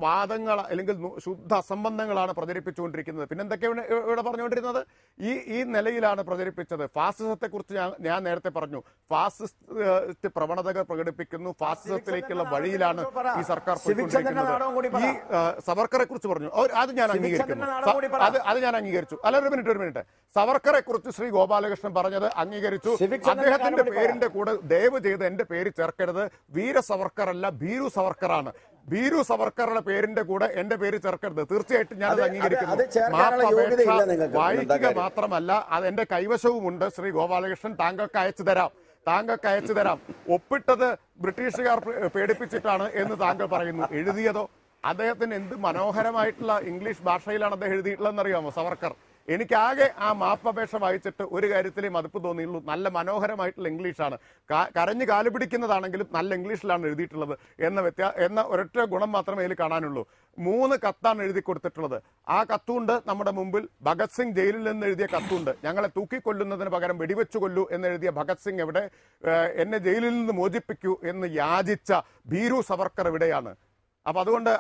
വാദങ്ങൾ അല്ലെങ്കിൽ ശുദ്ധ അസംബന്ധങ്ങളാണ് പ്രചരിപ്പിച്ചുകൊണ്ടിരിക്കുന്നത്. പിന്നെ എന്തൊക്കെയാണ് ഇവിടെ പറഞ്ഞുകൊണ്ടിരുന്നത്? ഈ നിലയിലാണ് പ്രചരിപ്പിച്ചത്. ഫാസിസത്തെക്കുറിച്ച് ഞാൻ നേരത്തെ പറഞ്ഞു. ഫാസിസ്റ്റ് പ്രവണതകൾ പ്രകടിപ്പിക്കുന്നു. ഫാസിസത്തിലേക്കുള്ള വഴിയിലാണ് ഈ സർക്കാർ പോയിക്കൊണ്ടിരിക്കുന്നത്. ഈ സവർക്കറെ കുറിച്ച് പറഞ്ഞു, അത് ഞാൻ അംഗീകരിക്കുന്നു. അത് ഞാൻ അംഗീകരിച്ചു. അല്ല, ഒരു മിനിറ്റ്. സവർക്കറെ കുറിച്ച് ശ്രീ ഗോപാലകൃഷ്ണൻ പറഞ്ഞത് അംഗീകരിച്ചു. അദ്ദേഹത്തിന്റെ പേരിന്റെ കൂടെ ദയവ് ചെയ്ത് എന്റെ പേര് ചേർക്കരുത്. വീര സവർക്കർ അല്ല, ഭീരു സവർക്കറാണ്. ഭീരു സവർക്കറുടെ പേരിന്റെ കൂടെ എന്റെ പേര് ചേർക്കരുത്. തീർച്ചയായിട്ടും ഞാനത് അംഗീകരിക്കുന്നു. വായിക്കുക മാത്രമല്ല, അത് എന്റെ കൈവശവുമുണ്ട്. ശ്രീ ഗോപാലകൃഷ്ണൻ, താങ്കൾക്ക് അയച്ചു തരാം. ഒപ്പിട്ടത് ബ്രിട്ടീഷുകാർ പേടിപ്പിച്ചിട്ടാണ് എന്ന് താങ്കൾ പറയുന്നു. എഴുതിയതോ അദ്ദേഹത്തിന് എന്ത് മനോഹരമായിട്ടുള്ള ഇംഗ്ലീഷ് ഭാഷയിലാണ് അദ്ദേഹം എഴുതിയിട്ടുള്ളതെന്ന് അറിയാമോ? സവർക്കർ എനിക്കാകെ ആ മാപ്പപേക്ഷ വായിച്ചിട്ട് ഒരു കാര്യത്തിലേ മതിപ്പ് തോന്നിയുള്ളൂ. നല്ല മനോഹരമായിട്ടുള്ള ഇംഗ്ലീഷാണ്. കരഞ്ഞ് കാല് പിടിക്കുന്നതാണെങ്കിലും നല്ല ഇംഗ്ലീഷിലാണ് എഴുതിയിട്ടുള്ളത് എന്ന ഒരൊറ്റ ഗുണം മാത്രമേ അതിൽ കാണാനുള്ളൂ. 3 കത്താണ് എഴുതി കൊടുത്തിട്ടുള്ളത്. ആ കത്തുണ്ട് നമ്മുടെ മുമ്പിൽ. ഭഗത് സിംഗ് ജയിലിൽ നിന്ന് എഴുതിയ കത്തുണ്ട്. ഞങ്ങളെ തൂക്കിക്കൊല്ലുന്നതിന് പകരം വെടിവെച്ചു കൊല്ലൂ എന്നെഴുതിയ ഭഗത് സിംഗ് എവിടെ? എന്നെ ജയിലിൽ നിന്ന് മോചിപ്പിക്കൂ എന്ന് യാചിച്ച ഭീരു സവർക്കർ എവിടെയാണ്? അപ്പൊ അതുകൊണ്ട്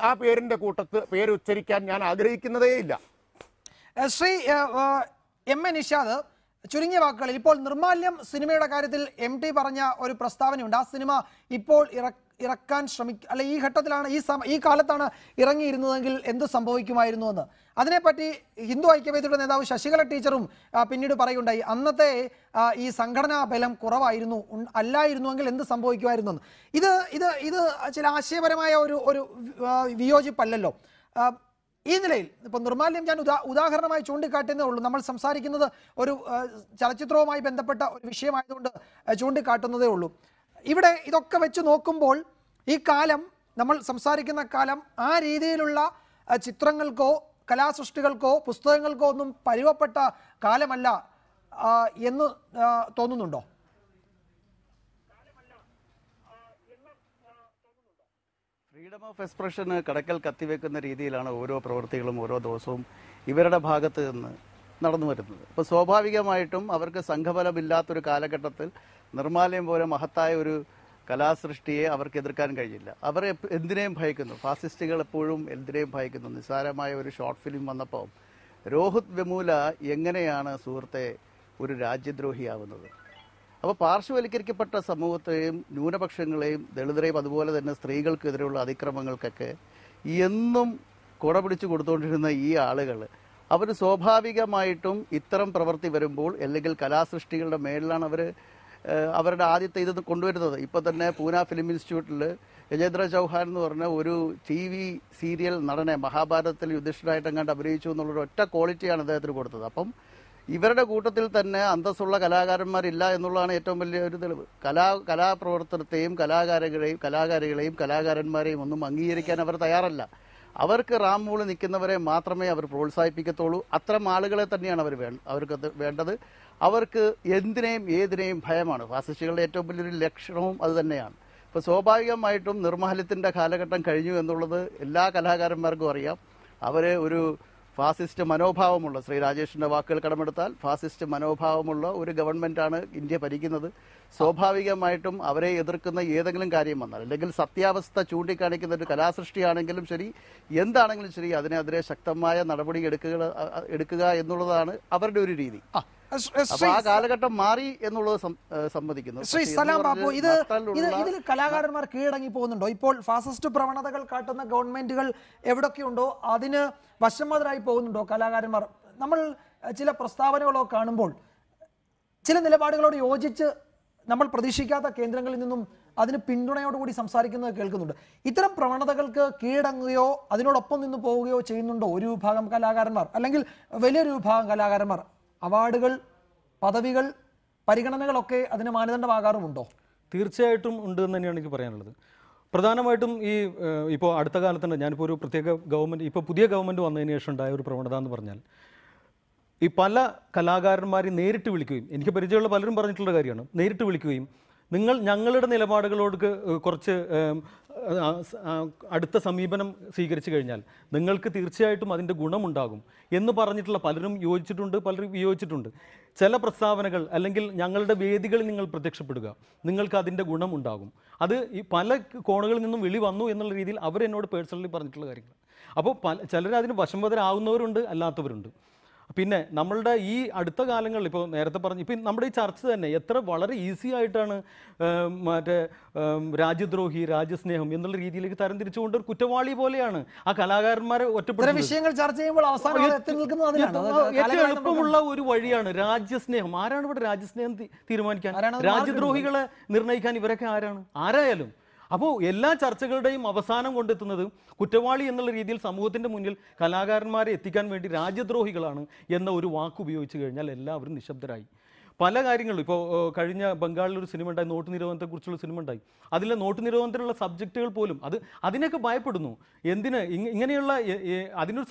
ആ പേരിന്റെ കൂട്ടത്ത് പേര് ഉച്ചരിക്കാൻ ഞാൻ ആഗ്രഹിക്കുന്നതേയില്ല. ശ്രീ എം എ നിഷാദ്, ചുരുങ്ങിയ വാക്കുകളിൽ ഇപ്പോൾ നിർമാല്യം സിനിമയുടെ കാര്യത്തിൽ MT പറഞ്ഞ ഒരു പ്രസ്താവനയുണ്ട്. ആ സിനിമ ഇപ്പോൾ ഇറക്കാൻ അല്ല ഈ ഘട്ടത്തിലാണ് ഈ കാലത്താണ് ഇറങ്ങിയിരുന്നതെങ്കിൽ എന്ത് സംഭവിക്കുമായിരുന്നു എന്ന്. അതിനെപ്പറ്റി ഹിന്ദു ഐക്യവേദിയുടെ നേതാവ് ശശികല ടീച്ചറും പിന്നീട് പറയുണ്ടായി, അന്നത്തെ ഈ സംഘടനാ ബലം കുറവായിരുന്നു, അല്ലായിരുന്നുവെങ്കിൽ എന്ത് സംഭവിക്കുമായിരുന്നു എന്ന്. ഇത് ചില ആശയപരമായ ഒരു വിയോജിപ്പല്ലല്ലോ. ഈ നിലയിൽ ഇപ്പം നിർമാല്യം ഞാൻ ഉദാഹരണമായി ചൂണ്ടിക്കാട്ടുന്നേ ഉള്ളൂ. നമ്മൾ സംസാരിക്കുന്നത് ഒരു ചലച്ചിത്രവുമായി ബന്ധപ്പെട്ട ഒരു വിഷയമായതുകൊണ്ട് ചൂണ്ടിക്കാട്ടുന്നതേ ഉള്ളൂ. ഇവിടെ ഇതൊക്കെ വെച്ച് നോക്കുമ്പോൾ ഈ കാലം, നമ്മൾ സംസാരിക്കുന്ന കാലം ആ രീതിയിലുള്ള ചിത്രങ്ങൾക്കോ കലാസൃഷ്ടികൾക്കോ പുസ്തകങ്ങൾക്കോ ഒന്നും പരുവപ്പെട്ട കാലമല്ല എന്ന് തോന്നുന്നുണ്ടോ? ഫ്രീഡം ഓഫ് എക്സ്പ്രഷന് കടക്കൽ കത്തിവെക്കുന്ന രീതിയിലാണ് ഓരോ പ്രവൃത്തികളും ഓരോ ദിവസവും ഇവരുടെ ഭാഗത്ത് നിന്ന് നടന്നു വരുന്നത്. അപ്പോൾ സ്വാഭാവികമായിട്ടും അവർക്ക് സംഘബലമില്ലാത്തൊരു കാലഘട്ടത്തിൽ നിർമാല്യം പോലെ മഹത്തായ ഒരു കലാസൃഷ്ടിയെ അവർക്ക് എതിർക്കാൻ കഴിയില്ല. അവർ എന്തിനേയും ഭയക്കുന്നു. ഫാസിസ്റ്റുകൾ എപ്പോഴും എന്തിനേയും ഭയക്കുന്നു. നിസ്സാരമായ ഒരു ഷോർട്ട് ഫിലിം വന്നപ്പോൾ രോഹിത് വെമുല എങ്ങനെയാണ് സുഹൃത്തെ ഒരു രാജ്യദ്രോഹിയാവുന്നത്? അപ്പോൾ പാർശ്വവൽക്കരിക്കപ്പെട്ട സമൂഹത്തെയും ന്യൂനപക്ഷങ്ങളെയും ദളിതരെയും അതുപോലെ തന്നെ സ്ത്രീകൾക്കെതിരെയുള്ള അതിക്രമങ്ങൾക്കൊക്കെ എന്നും കുട പിടിച്ചു കൊടുത്തുകൊണ്ടിരുന്ന ഈ ആളുകൾ അവർ സ്വാഭാവികമായിട്ടും ഇത്തരം പ്രവൃത്തി വരുമ്പോൾ അല്ലെങ്കിൽ കലാസൃഷ്ടികളുടെ മേളിലാണ് അവരുടെ ആദ്യത്തെ ഇത് കൊണ്ടുവരുന്നത്. ഇപ്പോൾ തന്നെ പൂന ഫിലിം ഇൻസ്റ്റിറ്റ്യൂട്ടിൽ യജേന്ദ്ര ചൗഹാൻ എന്ന് പറഞ്ഞ ഒരു TV സീരിയൽ നടനെ മഹാഭാരതത്തിൽ യുധിഷ്ഠിരായിട്ട് എങ്ങാണ്ട് അഭിനയിച്ചു എന്നുള്ളൊരു ഒറ്റ ക്വാളിറ്റിയാണ് അദ്ദേഹത്തിന് കൊടുത്തത്. അപ്പം ഇവരുടെ കൂട്ടത്തിൽ തന്നെ അന്തസ്സുള്ള കലാകാരന്മാരില്ല എന്നുള്ളതാണ് ഏറ്റവും വലിയ ഒരു തെളിവ്. കലാപ്രവർത്തനത്തെയും കലാകാരികളെയും കലാകാരന്മാരെയും ഒന്നും അംഗീകരിക്കാൻ അവർ തയ്യാറല്ല. അവർക്ക് റാംമൂള് നിൽക്കുന്നവരെ മാത്രമേ അവർ പ്രോത്സാഹിപ്പിക്കത്തുള്ളൂ. അത്തരം ആളുകളെ തന്നെയാണ് അവർക്ക് വേണ്ടത്. അവർക്ക് എന്തിനേയും ഏതിനേയും ഭയമാണ്. ഫാസിസ്റ്റുകളുടെ ഏറ്റവും വലിയൊരു ലക്ഷണവും അത് തന്നെയാണ്. ഇപ്പോൾ സ്വാഭാവികമായിട്ടും നിർമ്മാല്യത്തിൻ്റെ കാലഘട്ടം കഴിഞ്ഞു എന്നുള്ളത് എല്ലാ കലാകാരന്മാർക്കും അറിയാം. അവർ ഒരു ഫാസിസ്റ്റ് മനോഭാവമുള്ള, ശ്രീ രാജേഷിൻ്റെ വാക്കുകൾ കടമെടുത്താൽ ഫാസിസ്റ്റ് മനോഭാവമുള്ള ഒരു ഗവൺമെൻറ്റാണ് ഇന്ത്യ ഭരിക്കുന്നത്. സ്വാഭാവികമായിട്ടും അവരെ എതിർക്കുന്ന ഏതെങ്കിലും കാര്യം വന്നാൽ, അല്ലെങ്കിൽ സത്യാവസ്ഥ ചൂണ്ടിക്കാണിക്കുന്ന ഒരു കലാസൃഷ്ടിയാണെങ്കിലും ശരി, എന്താണെങ്കിലും ശരി, അതിനെതിരെ ശക്തമായ നടപടി എടുക്കുക എന്നുള്ളതാണ് അവരുടെ ഒരു രീതി. അപ്പോൾ ആ കാലഘട്ടം മാറി എന്നുള്ളത് സമ്മതിക്കുന്നു. ശ്രീ സലാം ബാബു, ഇതിൽ കലാകാരന്മാർ കീഴടങ്ങി പോകുന്നുണ്ടോ? ഇപ്പോൾ ഫാസിസ്റ്റ് പ്രവണതകൾ കാട്ടുന്ന ഗവൺമെന്റുകൾ എവിടൊക്കെയുണ്ടോ അതിന് വശംവദരായി പോകുന്നുണ്ടോ കലാകാരന്മാർ? നമ്മൾ ചില പ്രസ്താവനകളോ കാണുമ്പോൾ ചില നിലപാടുകളോട് യോജിച്ച് നമ്മൾ പ്രതീക്ഷിക്കാത്ത കേന്ദ്രങ്ങളിൽ നിന്നും അതിന് പിന്തുണയോടുകൂടി സംസാരിക്കുന്നത് കേൾക്കുന്നുണ്ട്. ഇത്തരം പ്രവണതകൾക്ക് കീഴടങ്ങുകയോ അതിനോടൊപ്പം നിന്ന് പോവുകയോ ചെയ്യുന്നുണ്ടോ ഒരു വിഭാഗം കലാകാരന്മാർ, അല്ലെങ്കിൽ വലിയൊരു വിഭാഗം കലാകാരന്മാർ? അവാർഡുകൾ, പദവികൾ, പരിഗണനകളൊക്കെ അതിന് മാനദണ്ഡമാകാറുമുണ്ടോ? തീർച്ചയായിട്ടും ഉണ്ട് എന്ന് തന്നെയാണ് എനിക്ക് പറയാനുള്ളത്. പ്രധാനമായിട്ടും ഇപ്പോൾ അടുത്ത കാലത്തുണ്ട്, ഞാനിപ്പോൾ ഒരു പ്രത്യേക ഗവൺമെൻറ്, ഇപ്പോൾ പുതിയ ഗവൺമെൻറ് വന്നതിന് ശേഷം ഉണ്ടായ ഒരു പ്രവണത എന്ന് പറഞ്ഞാൽ, ഈ പല കലാകാരന്മാരെ നേരിട്ട് വിളിക്കുകയും, എനിക്ക് പരിചയമുള്ള പലരും പറഞ്ഞിട്ടുള്ള കാര്യമാണ്, നേരിട്ട് വിളിക്കുകയും ഞങ്ങളുടെ നിലപാടുകളോട് കുറച്ച് അടുത്ത സമീപനം സ്വീകരിച്ചു കഴിഞ്ഞാൽ നിങ്ങൾക്ക് തീർച്ചയായിട്ടും അതിൻ്റെ ഗുണമുണ്ടാകും എന്ന് പറഞ്ഞിട്ടുള്ള പലരും യോജിച്ചിട്ടുണ്ട്, പലരും വിയോജിച്ചിട്ടുണ്ട്. ചില പ്രസ്താവനകൾ അല്ലെങ്കിൽ ഞങ്ങളുടെ വേദികളിൽ നിങ്ങൾ പ്രത്യക്ഷപ്പെടുക, നിങ്ങൾക്ക് അതിൻ്റെ ഗുണമുണ്ടാകും, അത് ഈ പല കോണുകളിൽ നിന്നും വെളി വന്നു എന്നുള്ള രീതിയിൽ അവരെന്നോട് പേഴ്സണലി പറഞ്ഞിട്ടുള്ള കാര്യങ്ങൾ. അപ്പോൾ ചിലർ അതിന് വശംവദരാകുന്നവരുണ്ട്, അല്ലാത്തവരുണ്ട്. പിന്നെ നമ്മളുടെ ഈ അടുത്ത കാലങ്ങളിൽ ഇപ്പോൾ നേരത്തെ പറഞ്ഞു, ഇപ്പം നമ്മുടെ ഈ ചർച്ച തന്നെ എത്ര വളരെ ഈസി ആയിട്ടാണ് മറ്റേ രാജ്യദ്രോഹി, രാജ്യസ്നേഹം എന്നുള്ള രീതിയിലേക്ക് തരംതിരിച്ചുകൊണ്ട് ഒരു കുറ്റവാളി പോലെയാണ് ആ കലാകാരന്മാരെ ഒറ്റപ്പെടുത്തുന്നത്. വിഷയങ്ങൾ ചർച്ച ചെയ്യുമ്പോൾ ഏറ്റവും എളുപ്പമുള്ള ഒരു വഴിയാണ് രാജ്യസ്നേഹം. ആരാണ് ഇവിടെ രാജ്യസ്നേഹം തീരുമാനിക്കാൻ? രാജ്യദ്രോഹികളെ നിർണ്ണയിക്കാൻ ഇവരൊക്കെ ആരായാലും. അപ്പോൾ എല്ലാ ചർച്ചകളുടെയും അവസാനം കൊണ്ടെത്തുന്നത് കുറ്റവാളി എന്നുള്ള രീതിയിൽ സമൂഹത്തിൻ്റെ മുന്നിൽ കലാകാരന്മാരെ എത്തിക്കാൻ വേണ്ടി രാജ്യദ്രോഹികളാണ് എന്ന ഒരു വാക്ക് ഉപയോഗിച്ച് കഴിഞ്ഞാൽ എല്ലാവരും നിശബ്ദരായി. പല കാര്യങ്ങളും ഇപ്പോൾ കഴിഞ്ഞ ബംഗാളിലൊരു സിനിമ ഉണ്ടായി, നോട്ട് നിരോധനത്തെക്കുറിച്ചുള്ള സിനിമ ഉണ്ടായി. അതിലെ നോട്ട് നിരോധനത്തിലുള്ള സബ്ജക്റ്റുകൾ പോലും അതിനൊക്കെ ഭയപ്പെടുന്നു. എന്തിന് ഇങ്ങനെയുള്ള അതിനൊരു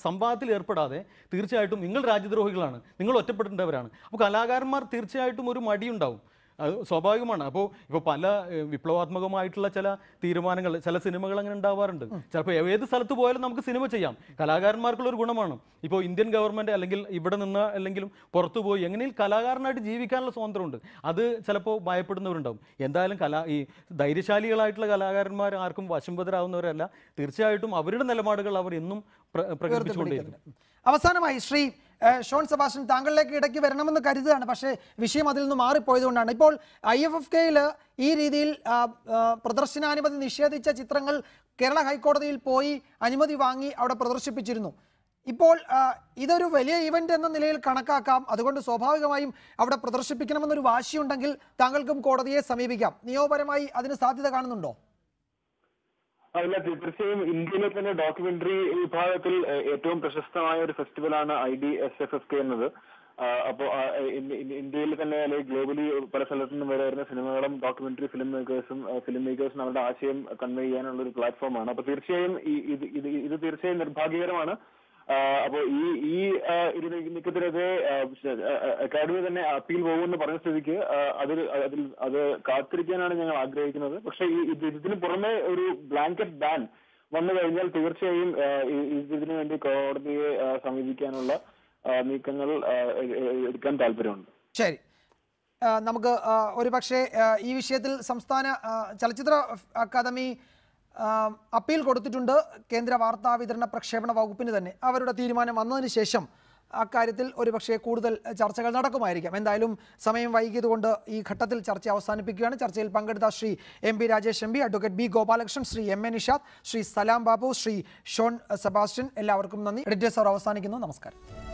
സംവാദത്തിൽ ഏർപ്പെടാതെ തീർച്ചയായിട്ടും നിങ്ങൾ രാജ്യദ്രോഹികളാണ്, നിങ്ങൾ ഒറ്റപ്പെടേണ്ടവരാണ്. അപ്പോൾ കലാകാരന്മാർ തീർച്ചയായിട്ടും ഒരു മടിയുണ്ടാവും, അത് സ്വാഭാവികമാണ്. ഇപ്പോൾ പല വിപ്ലവാത്മകമായിട്ടുള്ള ചില തീരുമാനങ്ങൾ, ചില സിനിമകൾ അങ്ങനെ ഉണ്ടാവാറുണ്ട്. ചിലപ്പോൾ ഏത് സ്ഥലത്ത് പോയാലും നമുക്ക് സിനിമ ചെയ്യാം, കലാകാരന്മാർക്കുള്ള ഒരു ഗുണമാണ്. ഇപ്പോൾ ഇന്ത്യൻ ഗവൺമെൻറ് അല്ലെങ്കിൽ ഇവിടെ നിന്ന് അല്ലെങ്കിലും പുറത്തു പോയി എങ്ങനെയും കലാകാരനായിട്ട് ജീവിക്കാനുള്ള സ്വാതന്ത്ര്യമുണ്ട്. അത് ചിലപ്പോൾ ഭയപ്പെടുന്നവരുണ്ടാവും. എന്തായാലും ഈ ധൈര്യശാലികളായിട്ടുള്ള കലാകാരന്മാർ ആർക്കും വശംവദരാകുന്നവരല്ല. തീർച്ചയായിട്ടും അവരുടെ നിലപാടുകൾ അവർ എന്നും പ്രകടിപ്പിച്ചുകൊണ്ടിരിക്കും. അവസാനമായി ശ്രീ ഷോൺ സെബാസ്റ്റ്യൻ, താങ്കളിലേക്ക് ഇടയ്ക്ക് വരണമെന്ന് കരുതുകയാണ്, പക്ഷേ വിഷയം അതിൽ നിന്ന് മാറിപ്പോയതുകൊണ്ടാണ്. ഇപ്പോൾ IFFK-യിൽ ഈ രീതിയിൽ പ്രദർശനാനുമതി നിഷേധിച്ച ചിത്രങ്ങൾ കേരള ഹൈക്കോടതിയിൽ പോയി അനുമതി വാങ്ങി അവിടെ പ്രദർശിപ്പിച്ചിരുന്നു. ഇപ്പോൾ ഇതൊരു വലിയ ഇവന്റ് എന്ന നിലയിൽ കണക്കാക്കാം, അതുകൊണ്ട് സ്വാഭാവികമായും അവിടെ പ്രദർശിപ്പിക്കണമെന്നൊരു വാശിയുണ്ടെങ്കിൽ താങ്കൾക്കും കോടതിയെ സമീപിക്കാം. നിയമപരമായി അതിന് സാധ്യത കാണുന്നുണ്ടോ? അല്ല, തീർച്ചയായും ഇന്ത്യയിലെ തന്നെ ഡോക്യുമെന്ററി വിഭാഗത്തിൽ ഏറ്റവും പ്രശസ്തമായ ഒരു ഫെസ്റ്റിവലാണ് IDSFFK എന്നത്. അപ്പോൾ ഇന്ത്യയിൽ തന്നെ അല്ലെങ്കിൽ ഗ്ലോബലി പല സ്ഥലത്തു നിന്നും വരെ വരുന്ന സിനിമകളും ഡോക്യുമെന്ററി ഫിലിം മേക്കേഴ്സും അവരുടെ ആശയം കൺവേ ചെയ്യാനുള്ള ഒരു പ്ലാറ്റ്ഫോമാണ്. അപ്പൊ തീർച്ചയായും ഇത് തീർച്ചയായും നിർഭാഗ്യകരമാണ്. അപ്പോൾ ഈ നീക്കത്തിനെതിരെ അക്കാഡമി തന്നെ അപ്പീൽ പോകുമെന്ന് പറഞ്ഞ സ്ഥിതിക്ക് അത് കാത്തിരിക്കാനാണ് ഞങ്ങൾ ആഗ്രഹിക്കുന്നത്. പക്ഷെ ഇതിന് പുറമെ ഒരു ബ്ലാങ്കറ്റ് ബാൻ വന്നു കഴിഞ്ഞാൽ തീർച്ചയായും ഇതിനു വേണ്ടി കോടതിയെ സമീപിക്കാനുള്ള നീക്കങ്ങൾ എടുക്കാൻ താല്പര്യമുണ്ട്. ശരി, നമുക്ക് ഒരു പക്ഷേ ഈ വിഷയത്തിൽ സംസ്ഥാന ചലച്ചിത്ര അക്കാദമി അപ്പീൽ കൊടുത്തിട്ടുണ്ട് കേന്ദ്ര വാർത്താ വിതരണ പ്രക്ഷേപണ വകുപ്പിന് തന്നെ. അവരുടെ തീരുമാനം വന്നതിന് ശേഷം അക്കാര്യത്തിൽ ഒരുപക്ഷെ കൂടുതൽ ചർച്ചകൾ നടക്കുമായിരിക്കാം. എന്തായാലും സമയം വൈകിയതുകൊണ്ട് ഈ ഘട്ടത്തിൽ ചർച്ച അവസാനിപ്പിക്കുകയാണ്. ചർച്ചയിൽ പങ്കെടുത്ത Shri MP Rajesh MP, advocate B Gopalakrishnan, Shri MA Nishad, Shri Salam Babu, Shri Shone Sebastian, എല്ലാവർക്കും നന്ദി. എഡിറ്റേഴ്സ് അവർ അവസാനിക്കുന്നു. നമസ്കാരം.